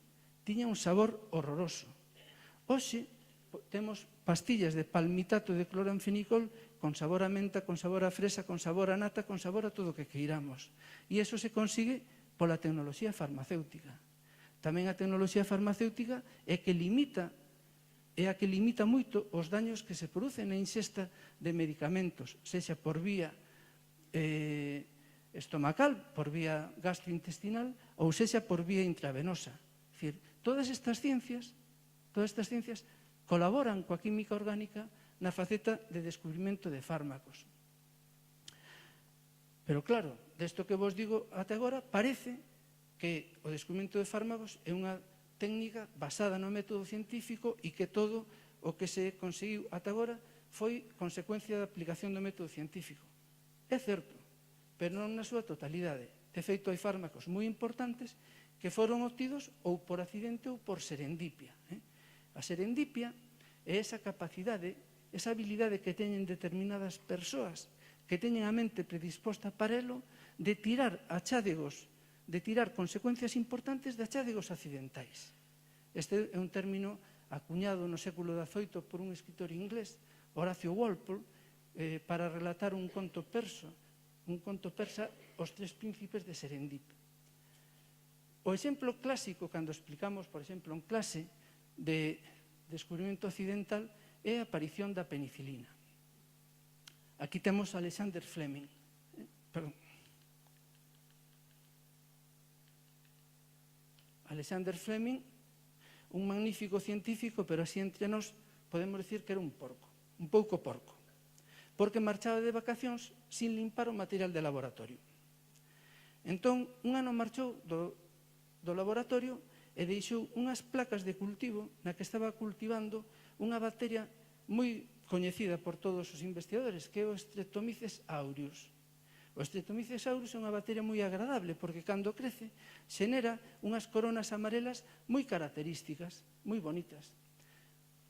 Tiña un sabor horroroso. Hoxe temos pastillas de palmitato de cloranfenicol con sabor a menta, con sabor a fresa, con sabor a nata, con sabor a todo o que queiramos. E iso se consigue pola tecnoloxía farmacéutica. Tamén a tecnoloxía farmacéutica é a que limita moito os daños que se producen na ingesta de medicamentos, sexa por vía estomacal, por vía gastrointestinal, ou sexa por vía intravenosa. É dicir, todas estas ciencias colaboran coa química orgánica na faceta de descubrimento de fármacos. Pero claro, desto que vos digo ata agora, parece que o descubrimento de fármacos é unha técnica basada no método científico e que todo o que se conseguiu ata agora foi consecuencia da aplicación do método científico. É certo, pero non na súa totalidade. De feito, hai fármacos moi importantes que foron obtidos ou por accidente ou por serendipia. A serendipia é esa capacidade, esa habilidade que teñen determinadas persoas que teñen a mente predisposta para elo de tirar achádegos, de tirar consecuencias importantes de achádegos accidentais. Este é un término acuñado no século XVIII por un escritor inglés, Horacio Walpole, para relatar un conto persa, Os tres príncipes de Serendip. O exemplo clásico, cando explicamos, por exemplo, en clase, de descubrimento accidental é a aparición da penicilina. Aquí temos a Alexander Fleming. Alexander Fleming, un magnífico científico, pero así entre nós podemos decir que era un pouco porco, porque marchaba de vacacións sin limpar o material de laboratorio. Entón, un ano marchou do laboratorio e deixou unhas placas de cultivo na que estaba cultivando unha bacteria moi coñecida por todos os investigadores, que é o Streptomyces aureus. O Streptomycesaurus é unha bacteria moi agradable porque cando crece xenera unhas coronas amarelas moi características, moi bonitas.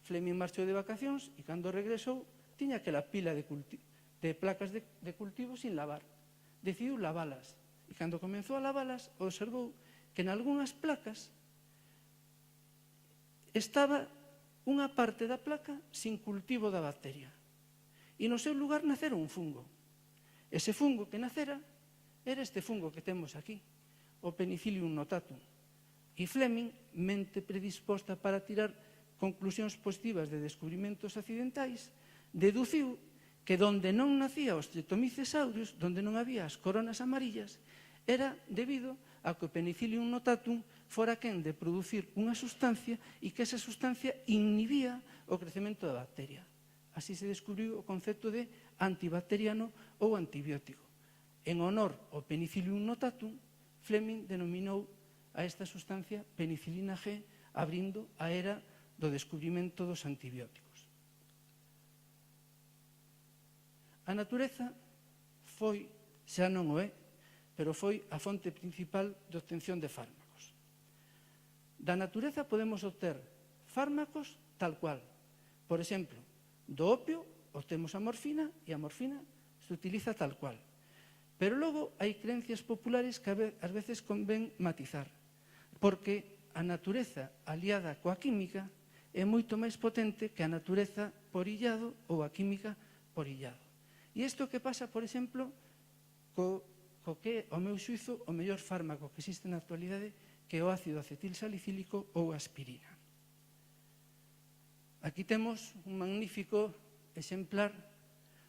Fleming marchou de vacacións e cando regresou tiña aquela pila de placas de cultivo sin lavar. Decidiu lavalas e cando comenzou a lavalas observou que en algunhas placas estaba unha parte da placa sin cultivo da bacteria e no seu lugar nacera un fungo. Ese fungo que nacera era este fungo que temos aquí, o Penicillium notatum. E Fleming, mente predisposta para tirar conclusións positivas de descubrimentos accidentais, deduciu que donde non nacía o Streptomycesaurus, donde non había as coronas amarillas, era debido a que o Penicillium notatum fora quen de producir unha sustancia e que esa sustancia inhibía o crecemento da bacteria. Así se descubriu o concepto de antibacteriano ou antibiótico. En honor ao Penicillium notatum, Fleming denominou a esta sustancia penicilina G, abrindo a era do descubrimento dos antibióticos. A natureza foi, xa non o é, pero foi a fonte principal de obtención de fármacos. Da natureza podemos obter fármacos tal cual. Por exemplo, do opio obtemos a morfina e a morfina se utiliza tal cual. Pero logo hai creencias populares que ás veces convén matizar, porque a natureza aliada coa química é moito máis potente que a natureza por illado ou a química por illado. E isto que pasa, por exemplo, co que é, ao meu xuizo, o mellor fármaco que existe na actualidade, que é o ácido acetil salicílico ou aspirina. Aquí temos un magnífico exemplar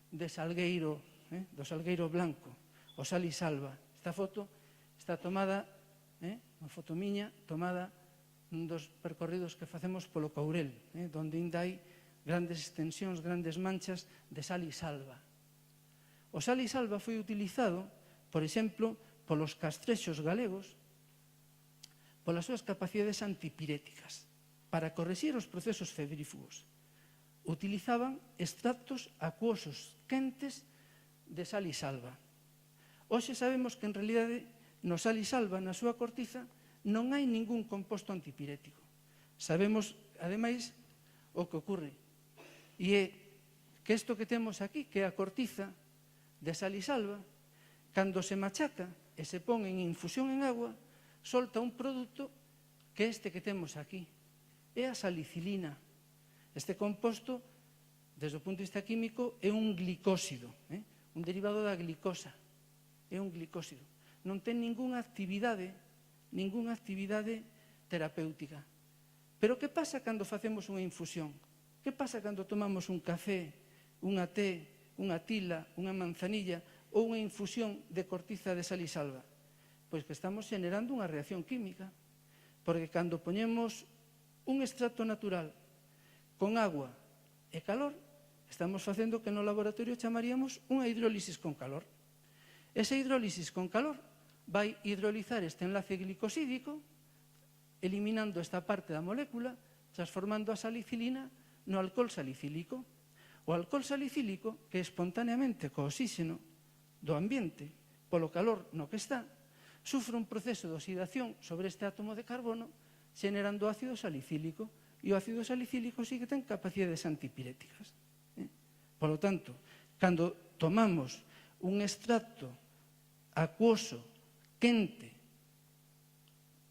de salgueiro, do salgueiro blanco, o salisalva. Esta foto está tomada, unha foto miña, tomada nun dos percorridos que facemos polo Courel, onde ainda hai grandes extensións, grandes manchas de salisalva. O salisalva foi utilizado, por exemplo, polos castrexos galegos, polas súas capacidades antipiréticas, para corrixir os procesos febrífugos. Utilizaban extractos acuosos quentes de salisalva. Hoxe sabemos que en realidade no salisalva, na súa cortiza, non hai ningún composto antipirético. Sabemos, ademais, o que ocorre. E é que isto que temos aquí, que é a cortiza de salisalva, cando se machaca e se pon en infusión en agua, solta un produto que é este que temos aquí. É a salicilina. Este composto, desde o punto de vista químico, é un glicósido, un derivado da glicosa. É un glicósido. Non ten ningunha actividade terapéutica. Pero que pasa cando facemos unha infusión? Que pasa cando tomamos un café, unha té, unha tila, unha manzanilla ou unha infusión de cortiza de salisalva? Pois que estamos generando unha reacción química. Porque cando poñemos un extracto natural con agua e calor, estamos facendo que no laboratorio chamaríamos unha hidrólisis con calor. Esa hidrólisis con calor vai hidrolizar este enlace glicosídico, eliminando esta parte da molécula, transformando a salicilina no alcohol salicílico. O alcohol salicílico, que espontaneamente co oxígeno do ambiente, polo calor no que está, sufre un proceso de oxidación sobre este átomo de carbono, generando ácido salicílico, e o ácido salicílico sí que ten capacidades antipiréticas. Por lo tanto, cando tomamos un extracto acuoso, quente,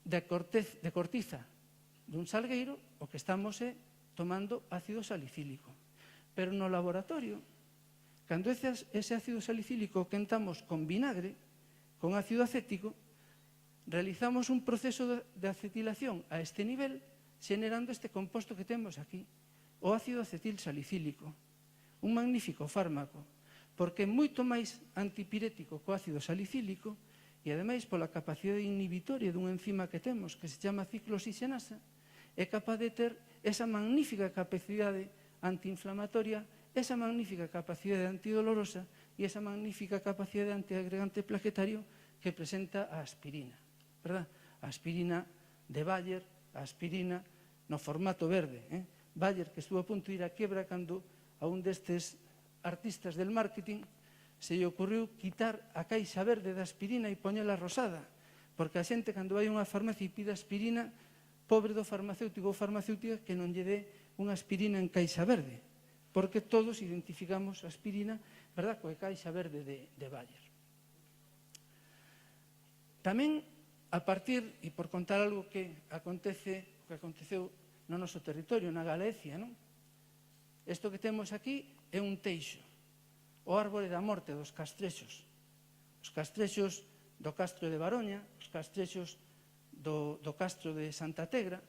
de cortiza dun salgueiro, o que estamos é tomando ácido salicílico. Pero no laboratorio, cando ese ácido salicílico quentamos con vinagre, con ácido acético, realizamos un proceso de acetilación a este nivel, generando este composto que temos aquí, o ácido acetil salicílico. Un magnífico fármaco, porque é moito máis antipirético que o ácido salicílico e, ademais, pola capacidade inhibitoria dunha enzima que temos, que se chama ciclooxigenasa, é capaz de ter esa magnífica capacidade antiinflamatoria, esa magnífica capacidade antidolorosa e esa magnífica capacidade antiagregante plaquetario que presenta a aspirina. A aspirina de Bayer, a aspirina no formato verde. Bayer, que estuvo a punto de ir a quiebra cando a un destes artistas del marketing se lle ocurriu quitar a caixa verde da aspirina e poñela rosada, porque a xente, cando vai a unha farmacia e pide aspirina, pobre do farmacéutico ou farmacéutica que non lle dé unha aspirina en caixa verde, porque todos identificamos a aspirina, verdad, coa caixa verde de Bayer. Tamén, a partir, e por contar algo que aconteceu no noso territorio, na Galicia, non? Isto que temos aquí é un teixo, o árbore da morte dos castrexos. Os castrexos do Castro de Baroña, os castrexos do Castro de Santa Tegra,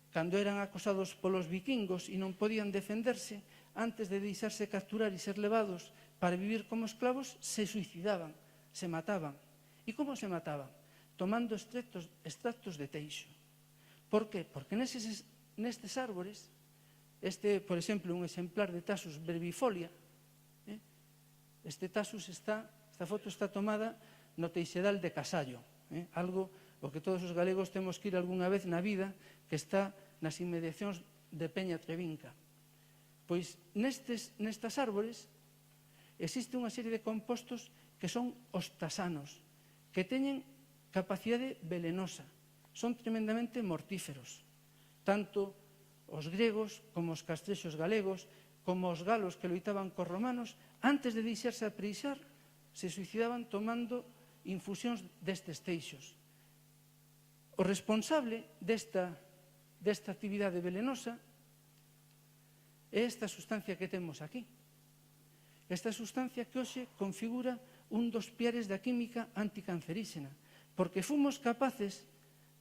cando eran acosados polos vikingos e non podían defenderse, antes de deixarse capturar e ser levados para vivir como esclavos, se suicidaban, se mataban. E como se mataban? Tomando extractos de teixo. Por que? Porque nestes árbores, por exemplo, un exemplar de Taxus brevifolia, esta foto está tomada no Teixedal de Casallo, algo o que todos os galegos temos que ir algunha vez na vida, que está nas inmediacións de Peña Trevinca. Pois nestas árbores existe unha serie de compostos que son os tasanos, que teñen capacidade velenosa, son tremendamente mortíferos. Tanto os gregos como os castrexos galegos, como os galos que loitaban cos romanos, antes de deixarse apreixar, se suicidaban tomando infusións destes teixos. O responsable desta actividade velenosa é esta sustancia que temos aquí. Esta sustancia que hoxe configura un dos piares da química anticanceríxena, porque fomos capaces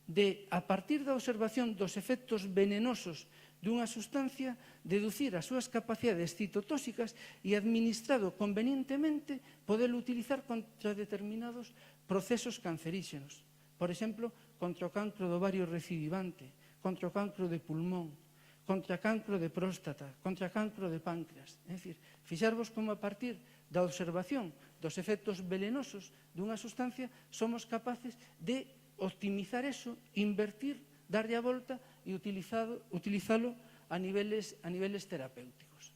de, a partir da observación dos efectos venenosos dunha sustancia, deducir as súas capacidades citotóxicas e, administrado convenientemente, poder utilizar contra determinados procesos canceríxenos. Por exemplo, contra o cancro do ovario recidivante, contra o cancro de pulmón, contra cancro de próstata, contra cancro de páncreas. É dicir, fixarvos como a partir da observación dos efectos velenosos dunha sustancia somos capaces de optimizar eso, invertir, darlle a volta e utilizalo a niveles terapéuticos.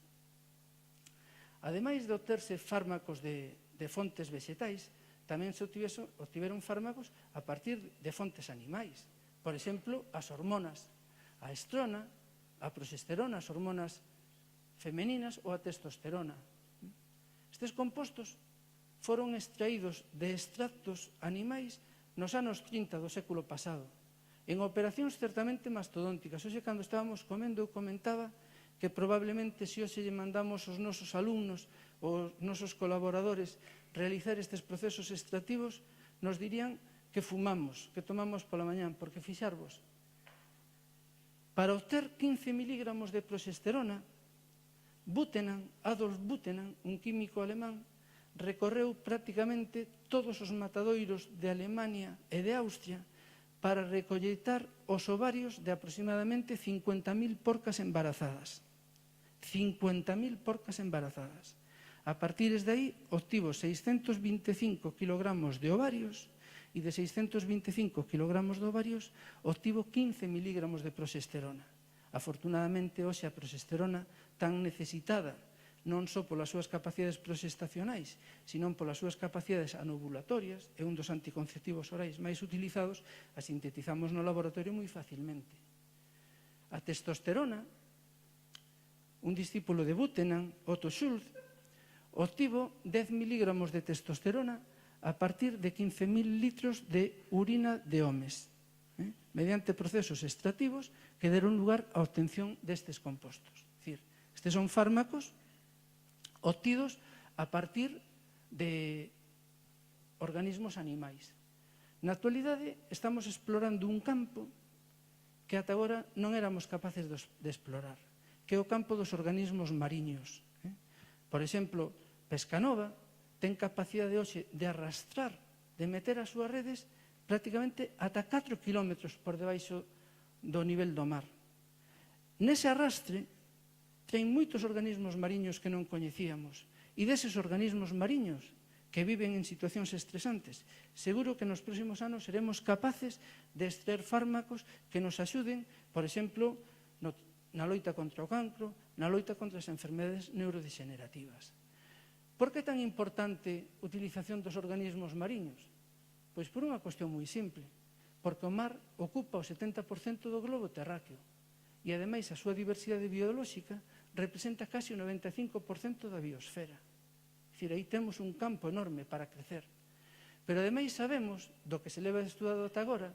Ademais de obterse fármacos de fontes vegetais, tamén se obtiveron fármacos a partir de fontes animais. Por exemplo, as hormonas, a estrona, a progesterona, as hormonas femeninas ou a testosterona. Estes compostos foron extraídos de extractos animais nos anos 30 do século pasado, en operacións certamente mastodónticas. Hoxe, cando estábamos comendo, eu comentaba que probablemente se hoxe lle mandamos aos nosos alumnos ou aos nosos colaboradores realizar estes procesos extractivos, nos dirían que fumamos, que tomamos pola mañán, porque fixarvos, para obter 15 miligramos de progesterona, Adolf Butenandt, un químico alemán, recorreu prácticamente todos os matadoiros de Alemania e de Austria para recolleitar os ovarios de aproximadamente 50.000 porcas embarazadas. 50.000 porcas embarazadas. A partir de aí, obtivo 625 kilogramos de ovarios e de 625 kilogramos de ovarios obtivo 15 miligramos de progesterona. Afortunadamente, hoxe a progesterona tan necesitada non só polas súas capacidades progestacionais, sino polas súas capacidades anovulatorias, é un dos anticonceptivos orais máis utilizados, a sintetizamos no laboratorio moi facilmente. A testosterona, un discípulo de Butenandt, Otto Schultz, obtivo 10 miligramos de testosterona a partir de 15.000 litros de urina de homes, mediante procesos extractivos que deron lugar á obtención destes compostos. É dicir, estes son fármacos obtidos a partir de organismos animais. Na actualidade estamos explorando un campo que ata agora non éramos capaces de explorar, que é o campo dos organismos mariños. Por exemplo, Pescanova ten capacidade hoxe de arrastrar, de meter as súas redes prácticamente ata 4 kilómetros por debaixo do nivel do mar. Nese arrastre ten moitos organismos mariños que non coñecíamos, e deses organismos mariños que viven en situacións estresantes, seguro que nos próximos anos seremos capaces de extraer fármacos que nos axuden, por exemplo, na loita contra o cancro, na loita contra as enfermedades neurodegenerativas. Por que é tan importante a utilización dos organismos mariños? Pois por unha cuestión moi simple, porque o mar ocupa o 70% do globo terráqueo e, ademais, a súa diversidade biolóxica representa casi o 95% da biosfera. É dicir, aí temos un campo enorme para crecer. Pero, ademais, sabemos, do que se leva estudado ata agora,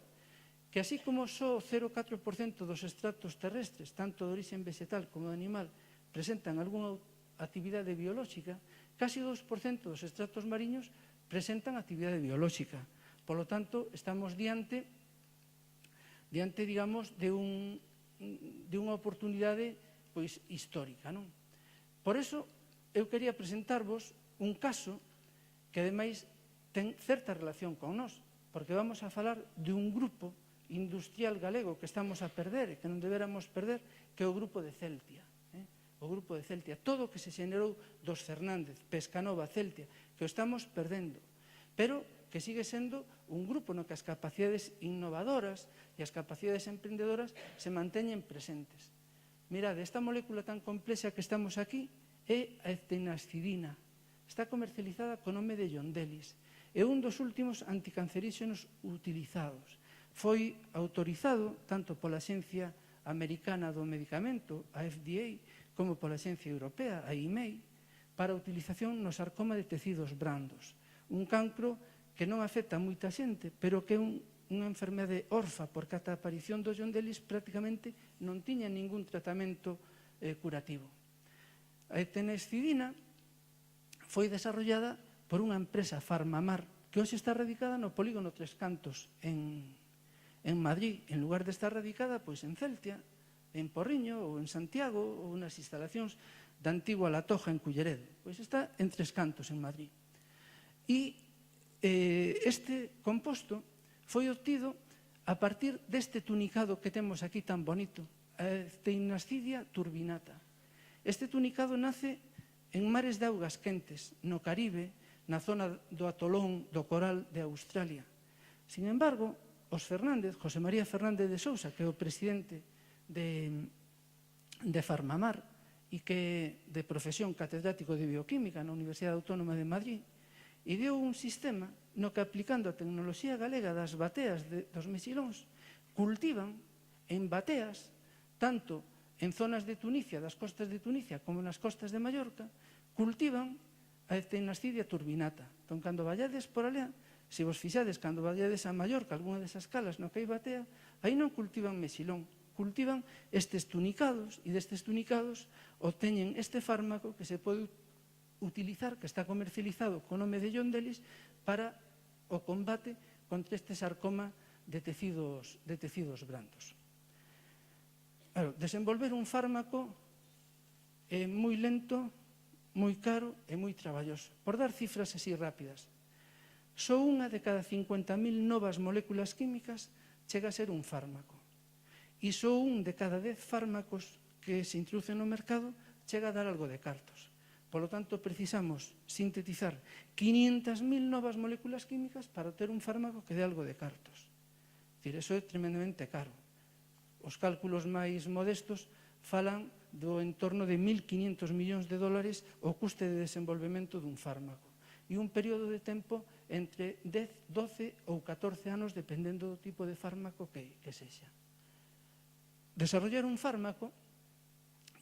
que así como só o 0,4% dos estratos terrestres, tanto de origen vegetal como de animal, presentan algunha actividade biolóxica, casi o 2% dos estratos mariños presentan actividade biolóxica. Por lo tanto, estamos diante, digamos, de unha oportunidade pois histórica, non? Por eso, eu quería presentarvos un caso que, ademais, ten certa relación con nós, porque vamos a falar de un grupo industrial galego que estamos a perder e que non deberamos perder, que é o grupo de Celtia. O grupo de Celtia, todo o que se xenerou dos Fernández, Pescanova, Celtia, que o estamos perdendo, pero que sigue sendo un grupo no que as capacidades innovadoras e as capacidades emprendedoras se manteñen presentes. Mirade, esta molécula tan complexa que estamos aquí é a ectenascidina. Está comercializada co nome de Yondelis. É un dos últimos anticanceríxenos utilizados. Foi autorizado tanto pola Axencia Americana do Medicamento, a FDA, como pola Axencia Europea, a EMA, para a utilización no sarcoma de tecidos brandos. Un cancro que non afecta a moita xente, pero que é unha enfermedade orfa, porque ata a aparición do Yondelis prácticamente non tiña ningún tratamento curativo. A ectenescidina foi desarrollada por unha empresa, Farmamar, que hoxe está radicada no polígono Tres Cantos, en Madrid, en lugar de estar radicada pois en Celtia, en Porriño ou en Santiago ou nas instalacións da antigua La Toja en Culleredo. Pois está en Tres Cantos, en Madrid. E este composto foi obtido a partir deste tunicado que temos aquí tan bonito, a Echinacea turbinata. Este tunicado nace en mares de augas quentes, no Caribe, na zona do atolón do coral de Australia. Sin embargo, os Fernández, José María Fernández de Sousa, que é o presidente de Farmamar e que é de profesión catedrático de bioquímica na Universidade Autónoma de Madrid, ideou un sistema no que, aplicando a tecnoloxía galega das bateas dos mexilóns, cultivan en bateas, tanto en zonas de Tunicia, das costas de Tunicia, como nas costas de Mallorca, cultivan a Echinacea turbinata. Entón, cando vallades por alea, se vos fixades, cando vallades a Mallorca, algunha desas calas no que hai batea, aí non cultivan mexilón, cultivan estes tunicados, e destes tunicados obteñen este fármaco que se pode utilizar, que está comercializado co nome de Yondelis, para o combate contra este sarcoma de tecidos brandos. Desenvolver un fármaco é moi lento, moi caro e moi traballoso. Por dar cifras así rápidas, só unha de cada 50.000 novas moléculas químicas chega a ser un fármaco. E só un de cada 10 fármacos que se introducen no mercado chega a dar algo de cartos. Por lo tanto, precisamos sintetizar 500.000 novas moléculas químicas para obter un fármaco que dé algo de cartos. É dicir, eso é tremendamente caro. Os cálculos máis modestos falan do entorno de 1.500 millóns de dólares o custe de desenvolvemento dun fármaco. E un período de tempo entre 10, 12 ou 14 anos, dependendo do tipo de fármaco que sexa. Desarrollar un fármaco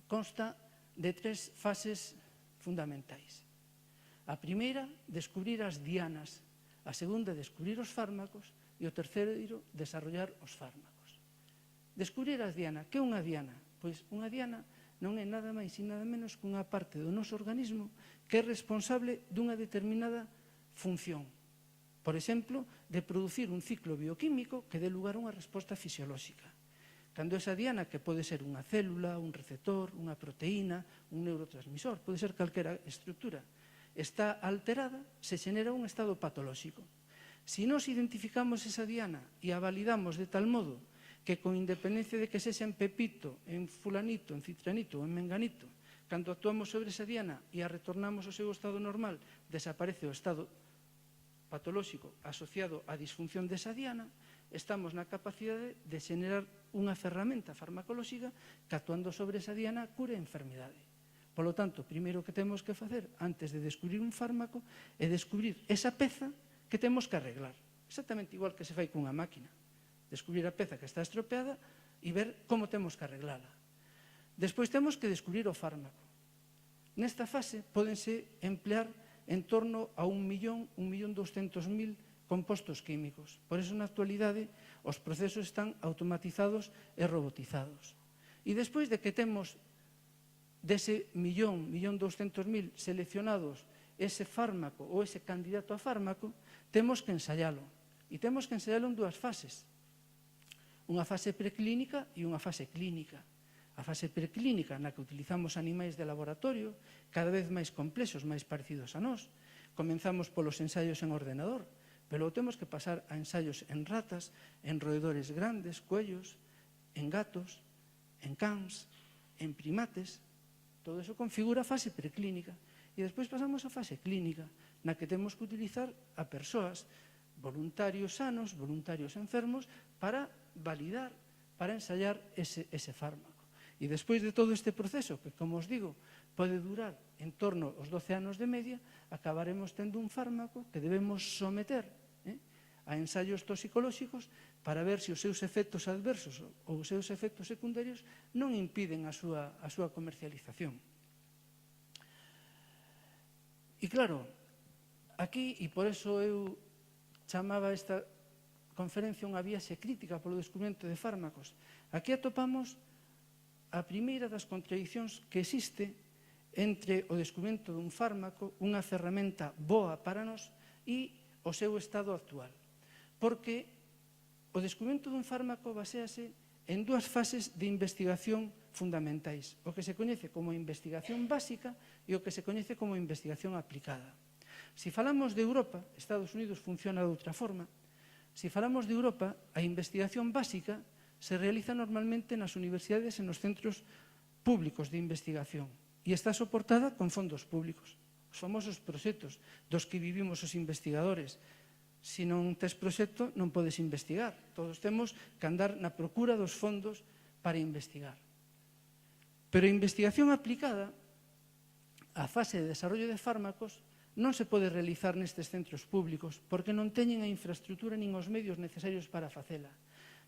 consta de 3 fases fundamentais. A primeira, descubrir as dianas. A segunda, descubrir os fármacos. E o terceiro, desarrollar os fármacos. Descubrir as dianas. Que é unha diana? Pois unha diana non é nada máis e nada menos que unha parte do noso organismo que é responsable dunha determinada función. Por exemplo, de producir un ciclo bioquímico que dé lugar a unha resposta fisiolóxica. Cando esa diana, que pode ser unha célula, un receptor, unha proteína, un neurotransmisor, pode ser calquera estructura, está alterada, se xenera un estado patolóxico. Se nos identificamos esa diana e a validamos de tal modo que, con independencia de que sexa en pepito, en fulanito, en citranito ou en menganito, cando actuamos sobre esa diana e a retornamos ao seu estado normal, desaparece o estado patolóxico asociado á disfunción desa diana, estamos na capacidade de xenerar unha ferramenta farmacolóxica que, actuando sobre esa diana, cure a enfermidade. Polo tanto, o primeiro que temos que facer antes de descubrir un fármaco é descubrir esa peza que temos que arreglar. Exactamente igual que se fai cunha máquina. Descubrir a peza que está estropeada e ver como temos que arreglala. Despois temos que descubrir o fármaco. Nesta fase pódense emplear en torno a 1.200.000 compostos químicos. Por iso, na actualidade, os procesos están automatizados e robotizados. E despois de que temos dese 1.200.000 seleccionados ese fármaco ou ese candidato a fármaco, temos que ensayalo. E temos que ensayalo en dúas fases. Unha fase preclínica e unha fase clínica. A fase preclínica, na que utilizamos animais de laboratorio, cada vez máis complexos, máis parecidos a nós. Comenzamos polos ensaios en ordenador, pero temos que pasar a ensaios en ratas, en roedores grandes, cuellos, en gatos, en cans, en primates. Todo eso configura a fase preclínica. E despois pasamos á fase clínica, na que temos que utilizar a persoas, voluntarios sanos, voluntarios enfermos, para validar, para ensayar ese fármaco. E despois de todo este proceso, que, como os digo, pode durar en torno aos 12 anos de media, acabaremos tendo un fármaco que debemos someter a ensaios toxicolóxicos para ver se os seus efectos adversos ou os seus efectos secundarios non impiden a súa comercialización. E claro, aquí, e por eso eu chamaba esta conferencia unha viaxe crítica polo descubrimento de fármacos, aquí atopamos a primeira das contradicións que existe entre o descubrimento dun fármaco, unha ferramenta boa para nós, e o seu estado actual. Porque o descubrimento dun fármaco baséase en dúas fases de investigación fundamentais, o que se coñece como investigación básica e o que se coñece como investigación aplicada. Se falamos de Europa, Estados Unidos funciona de outra forma. Se falamos de Europa, a investigación básica se realiza normalmente nas universidades e nos centros públicos de investigación e está soportada con fondos públicos. Os famosos proxectos dos que vivimos os investigadores. Se non tes proxecto, non podes investigar. Todos temos que andar na procura dos fondos para investigar. Pero a investigación aplicada, a fase de desarrollo de fármacos, non se pode realizar nestes centros públicos porque non teñen a infraestructura nin os medios necesarios para facela.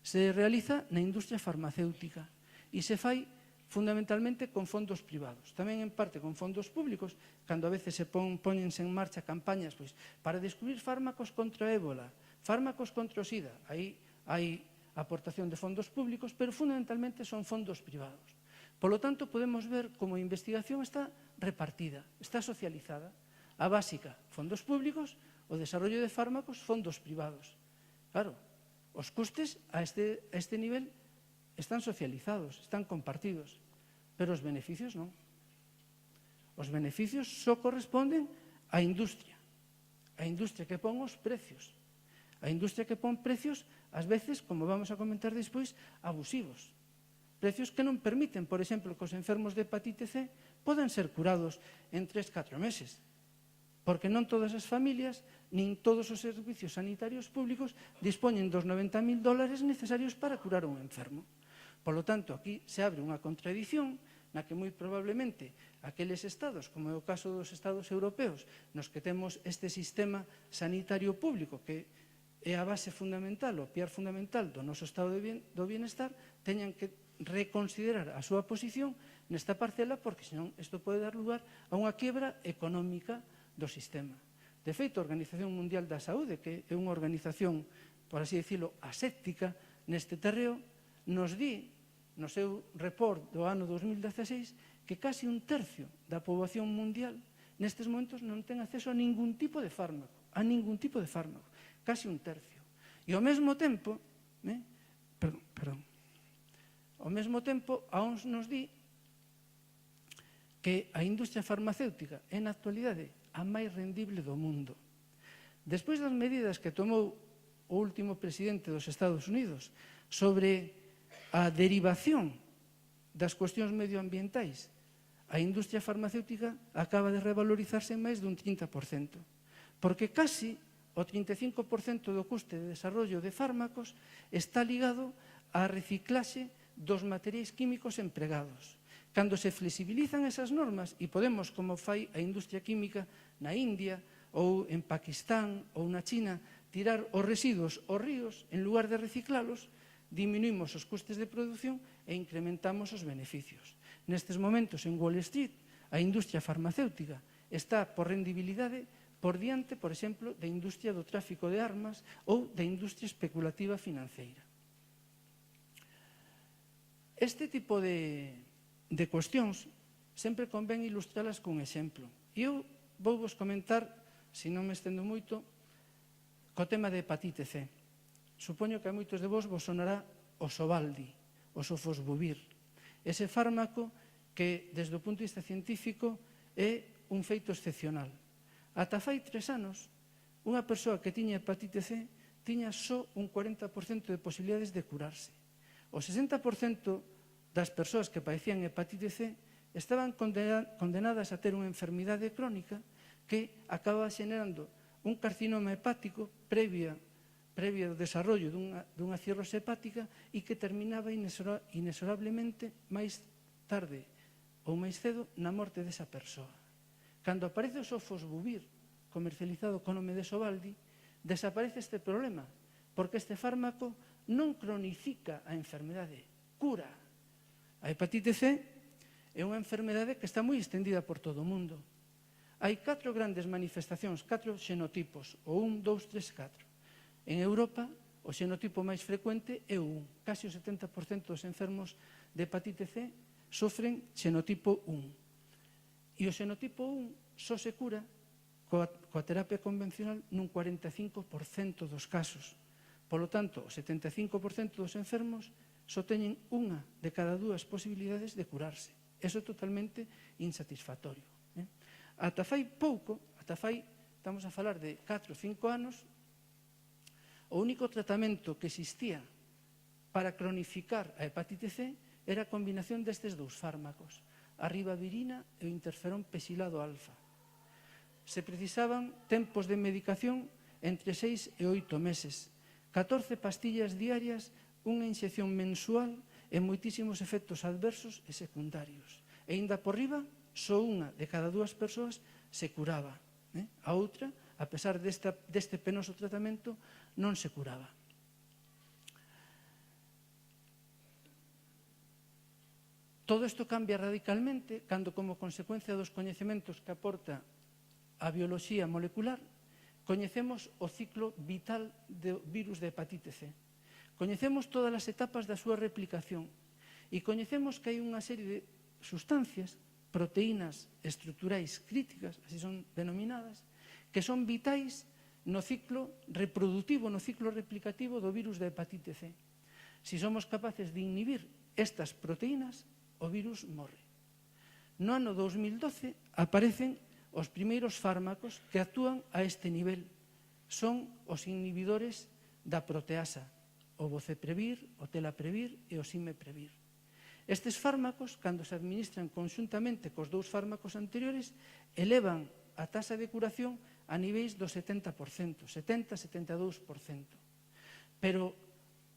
Se realiza na industria farmacéutica e se fai fundamentalmente con fondos privados, tamén en parte con fondos públicos, cando a veces se póñense en marcha campañas para descubrir fármacos contra a ébola, fármacos contra o SIDA. Aí hai aportación de fondos públicos, pero fundamentalmente son fondos privados. Polo tanto, podemos ver como a investigación está repartida, está socializada. A básica, fondos públicos; o desarrollo de fármacos, fondos privados. Claro, os custes a este nivel están socializados, están compartidos, pero os beneficios non. Os beneficios só corresponden á industria que pon os precios. A industria que pon precios, ás veces, como vamos a comentar despois, abusivos. Precios que non permiten, por exemplo, que os enfermos de hepatite C podan ser curados en 3-4 meses, porque non todas as familias, nin todos os servicios sanitarios públicos dispoñen dos $90.000 necesarios para curar un enfermo. Polo tanto, aquí se abre unha contradición na que moi probablemente aqueles estados, como é o caso dos estados europeos, nos que temos este sistema sanitario público que é a base fundamental, o piar fundamental do noso estado do bienestar, teñan que reconsiderar a súa posición nesta parcela, porque senón isto pode dar lugar a unha quiebra económica do sistema. De feito, a Organización Mundial da Saúde, que é unha organización, por así dicilo, aséptica neste terreo, nos di, no seu report do ano 2016, que casi un tercio da poboación mundial nestes momentos non ten acceso a ningún tipo de fármaco, casi un tercio. E ao mesmo tempo, a OMS nos di que a industria farmacéutica é na actualidade a máis rendible do mundo. Despois das medidas que tomou o último presidente dos Estados Unidos sobre a derivación das cuestións medioambientais, a industria farmacéutica acaba de revalorizarse en máis dun 30%, porque casi o 35% do custe de desarrollo de fármacos está ligado á reciclaxe dos materiais químicos empregados. Cando se flexibilizan esas normas e podemos, como fai a industria química na India ou en Pakistán ou na China, tirar os residuos aos ríos en lugar de reciclalos, diminuímos os costes de produción e incrementamos os beneficios. Nestes momentos, en Wall Street, a industria farmacéutica está por rendibilidade por diante, por exemplo, da industria do tráfico de armas ou da industria especulativa financeira. Este tipo de cuestións sempre convén ilustralas con exemplo. E eu vou vos comentar, se non me estendo moito, co tema de hepatite C. Supoño que a moitos de vos sonará o Sovaldi, o sofosbuvir. Ese fármaco que, desde o punto de vista científico, é un feito excepcional. Ata fai 3 anos, unha persoa que tiña hepatite C tiña só un 40% de posibilidades de curarse. O 60% das persoas que padecían hepatite C estaban condenadas a ter unha enfermidade crónica que acababa xenerando un carcinoma hepático previo ao desarrollo dunha cirrose hepática e que terminaba inexorablemente máis tarde ou máis cedo na morte desa persoa. Cando aparece o sofosbuvir, comercializado co nome de Sovaldi, desaparece este problema, porque este fármaco non cronifica a enfermedade, cura. A hepatite C é unha enfermedade que está moi extendida por todo o mundo. Hai 4 grandes manifestacións, 4 xenotipos, o 1, 2, 3, 4. En Europa, o xenotipo máis frecuente é o 1. Casi o 70% dos enfermos de hepatite C sofren xenotipo 1. E o xenotipo 1 só se cura coa terapia convencional nun 45% dos casos. Polo tanto, o 75% dos enfermos só teñen unha de cada 2 posibilidades de curarse. Eso é totalmente insatisfactorio. Ata fai pouco, estamos a falar de 4 ou 5 anos, o único tratamento que existía para cronificar a hepatite C era a combinación destes 2 fármacos, a ribavirina e o interferón pesilado alfa. Se precisaban tempos de medicación entre 6 e 8 meses, 14 pastillas diarias, unha inxección mensual e moitísimos efectos adversos e secundarios. E ainda por riba, só unha de cada 2 persoas se curaba. A outra, a pesar deste penoso tratamento, non se curaba. Todo isto cambia radicalmente cando, como consecuencia dos coñecementos que aporta a bioloxía molecular, coñecemos o ciclo vital do virus de hepatite C. Coñecemos todas as etapas da súa replicación e coñecemos que hai unha serie de sustancias, proteínas estruturais críticas, así son denominadas, que son vitais no ciclo reproductivo, no ciclo replicativo do virus da hepatite C. Se somos capaces de inhibir estas proteínas, o virus morre. No ano 2012 aparecen os primeiros fármacos que actúan a este nivel. Son os inhibidores da proteasa, o boceprevir, o telaprevir e o simeprevir. Estes fármacos, cando se administran conxuntamente cos 2 fármacos anteriores, elevan a taxa de curación a niveis do 70%, 70-72%. Pero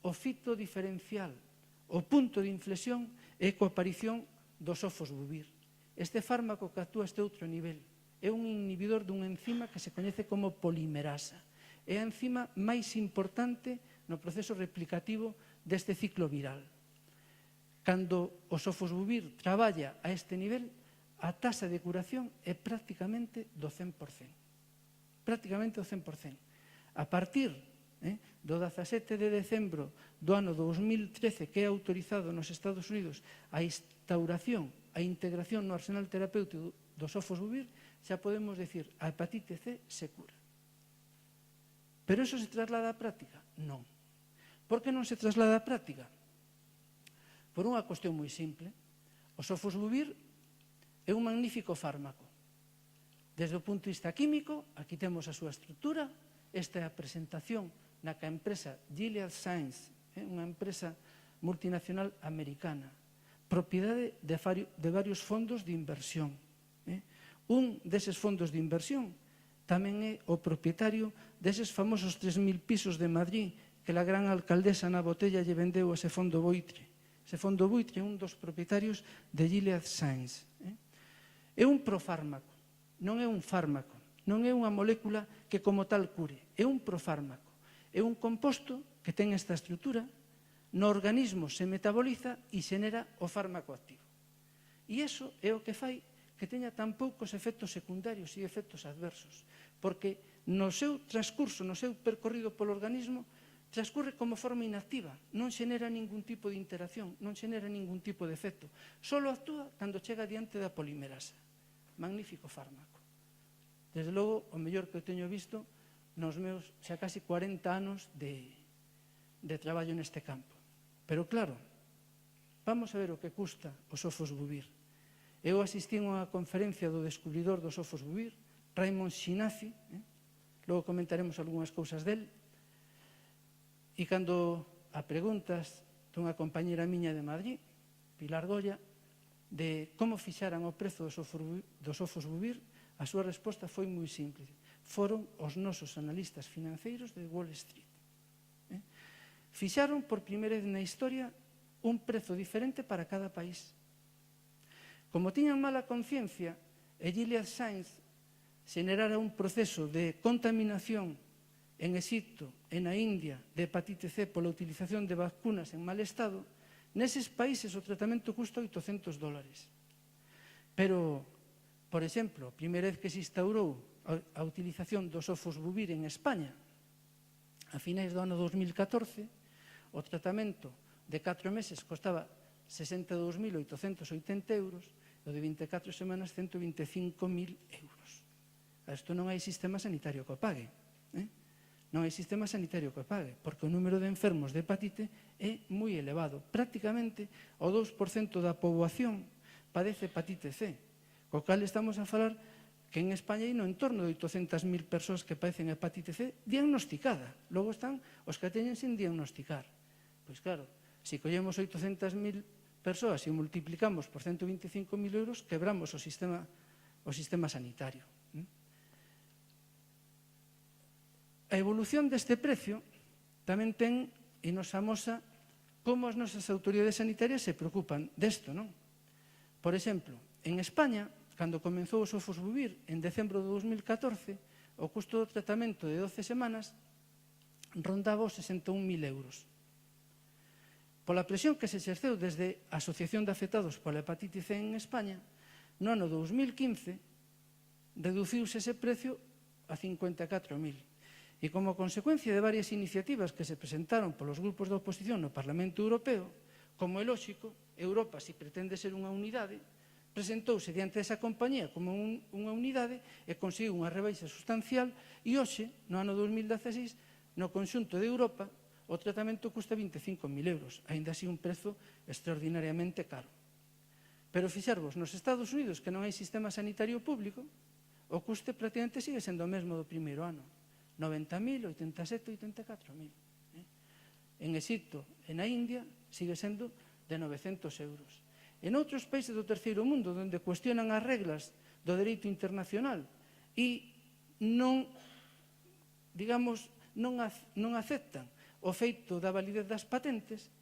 o fito diferencial, o punto de inflexión, é coa aparición do sofosbuvir. Este fármaco que actúa a este outro nivel é un inhibidor dunha enzima que se coñece como polimerasa. É a enzima máis importante no proceso replicativo deste ciclo viral. Cando o sofosbuvir traballa a este nivel, a taxa de curación é prácticamente do 100%. Prácticamente do 100%. A partir do 17 de decembro do ano 2013, que é autorizado nos Estados Unidos a instauración, a integración no arsenal terapéutico do sofosbuvir, xa podemos decir a hepatite C se cura. Pero iso se traslada á práctica? Non. Por que non se traslada á práctica? Por unha cuestión moi simple. O sofosbuvir é un magnífico fármaco. Desde o punto de vista químico, aquí temos a súa estrutura, esta é a presentación na que a empresa Gilead Sciences, unha empresa multinacional americana, propiedade de varios fondos de inversión. Un deses fondos de inversión tamén é o propietario deses famosos 3.000 pisos de Madrid que a gran alcaldesa Ana Botella lle vendeu ese fondo Boitre. ese fondo buitre é un dos propietarios de Gilead Sciences. É un profármaco, non é un fármaco, non é unha molécula que como tal cure, é un profármaco. É un composto que ten esta estrutura, no organismo se metaboliza e xenera o fármaco activo. E iso é o que fai que teña tan poucos efectos secundarios e efectos adversos, porque no seu transcurso, no seu percorrido polo organismo, transcurre como forma inactiva, non xenera ningún tipo de interacción, non xenera ningún tipo de efecto, só actúa cando chega diante da polimerasa. Magnífico fármaco. Desde logo, o mellor que eu teño visto nos meus xa casi 40 anos de traballo neste campo. Pero claro, vamos a ver o que custa o sofosbuvir. Eu asistí a unha conferencia do descubridor do sofosbuvir, Raymond Shinazi, logo comentaremos algunhas cousas del, e cando a preguntas dunha compañera miña de Madrid, Pilar Goya, de como fixaran o prezo do sofosbuvir, a súa resposta foi moi simple. Foron os nosos analistas financeiros de Wall Street. Fixaron por primeira vez na historia un prezo diferente para cada país. Como tiñan mala conciencia, e Gilead Sciences xenerara un proceso de contaminación en Egipto e na India de hepatite C pola utilización de vacunas en mal estado, neses países o tratamento custa $800. Pero, por exemplo, a primeira vez que se instaurou a utilización do sofosbuvir en España, a finais do ano 2014, o tratamento de 4 meses costaba 62.880 euros e o de 24 semanas 125.000 euros. Isto non hai sistema sanitario que o pague. Non hai sistema sanitario que o pague, porque o número de enfermos de hepatite é moi elevado. Prácticamente o 2% da poboación padece hepatite C, co cal estamos a falar que en España hai no entorno de 800.000 persoas que padecen hepatite C diagnosticada. Logo están os que teñen sin diagnosticar. Pois claro, se collemos 800.000 persoas e multiplicamos por 125.000 euros, quebramos o sistema sanitario. A evolución deste precio tamén ten e nos amosa como as nosas autoridades sanitarias se preocupan desto, non? Por exemplo, en España, cando comenzou o sofosbuvir en decembro de 2014, o custo do tratamento de 12 semanas rondaba os 61.000 euros. Pola presión que se exerceu desde a Asociación de Afectados pola Hepatite C en España, no ano 2015 reduciuse ese precio a 54.000. E como consecuencia de varias iniciativas que se presentaron polos grupos da oposición no Parlamento Europeo, como é lóxico, Europa, se pretende ser unha unidade, presentouse diante desa compañía como unha unidade e conseguiu unha rebaixa sustancial e hoxe, no ano 2016, no conxunto de Europa, o tratamento custa 25.000 euros, aínda así un prezo extraordinariamente caro. Pero fixarvos, nos Estados Unidos, que non hai sistema sanitario público, o custe prácticamente sigue sendo o mesmo do primeiro ano. 90.000, 87, 84.000. En Egipto e na India sigue sendo de 900 euros. En outros países do terceiro mundo, onde cuestionan as reglas do dereito internacional e non aceptan o feito da validez das patentes,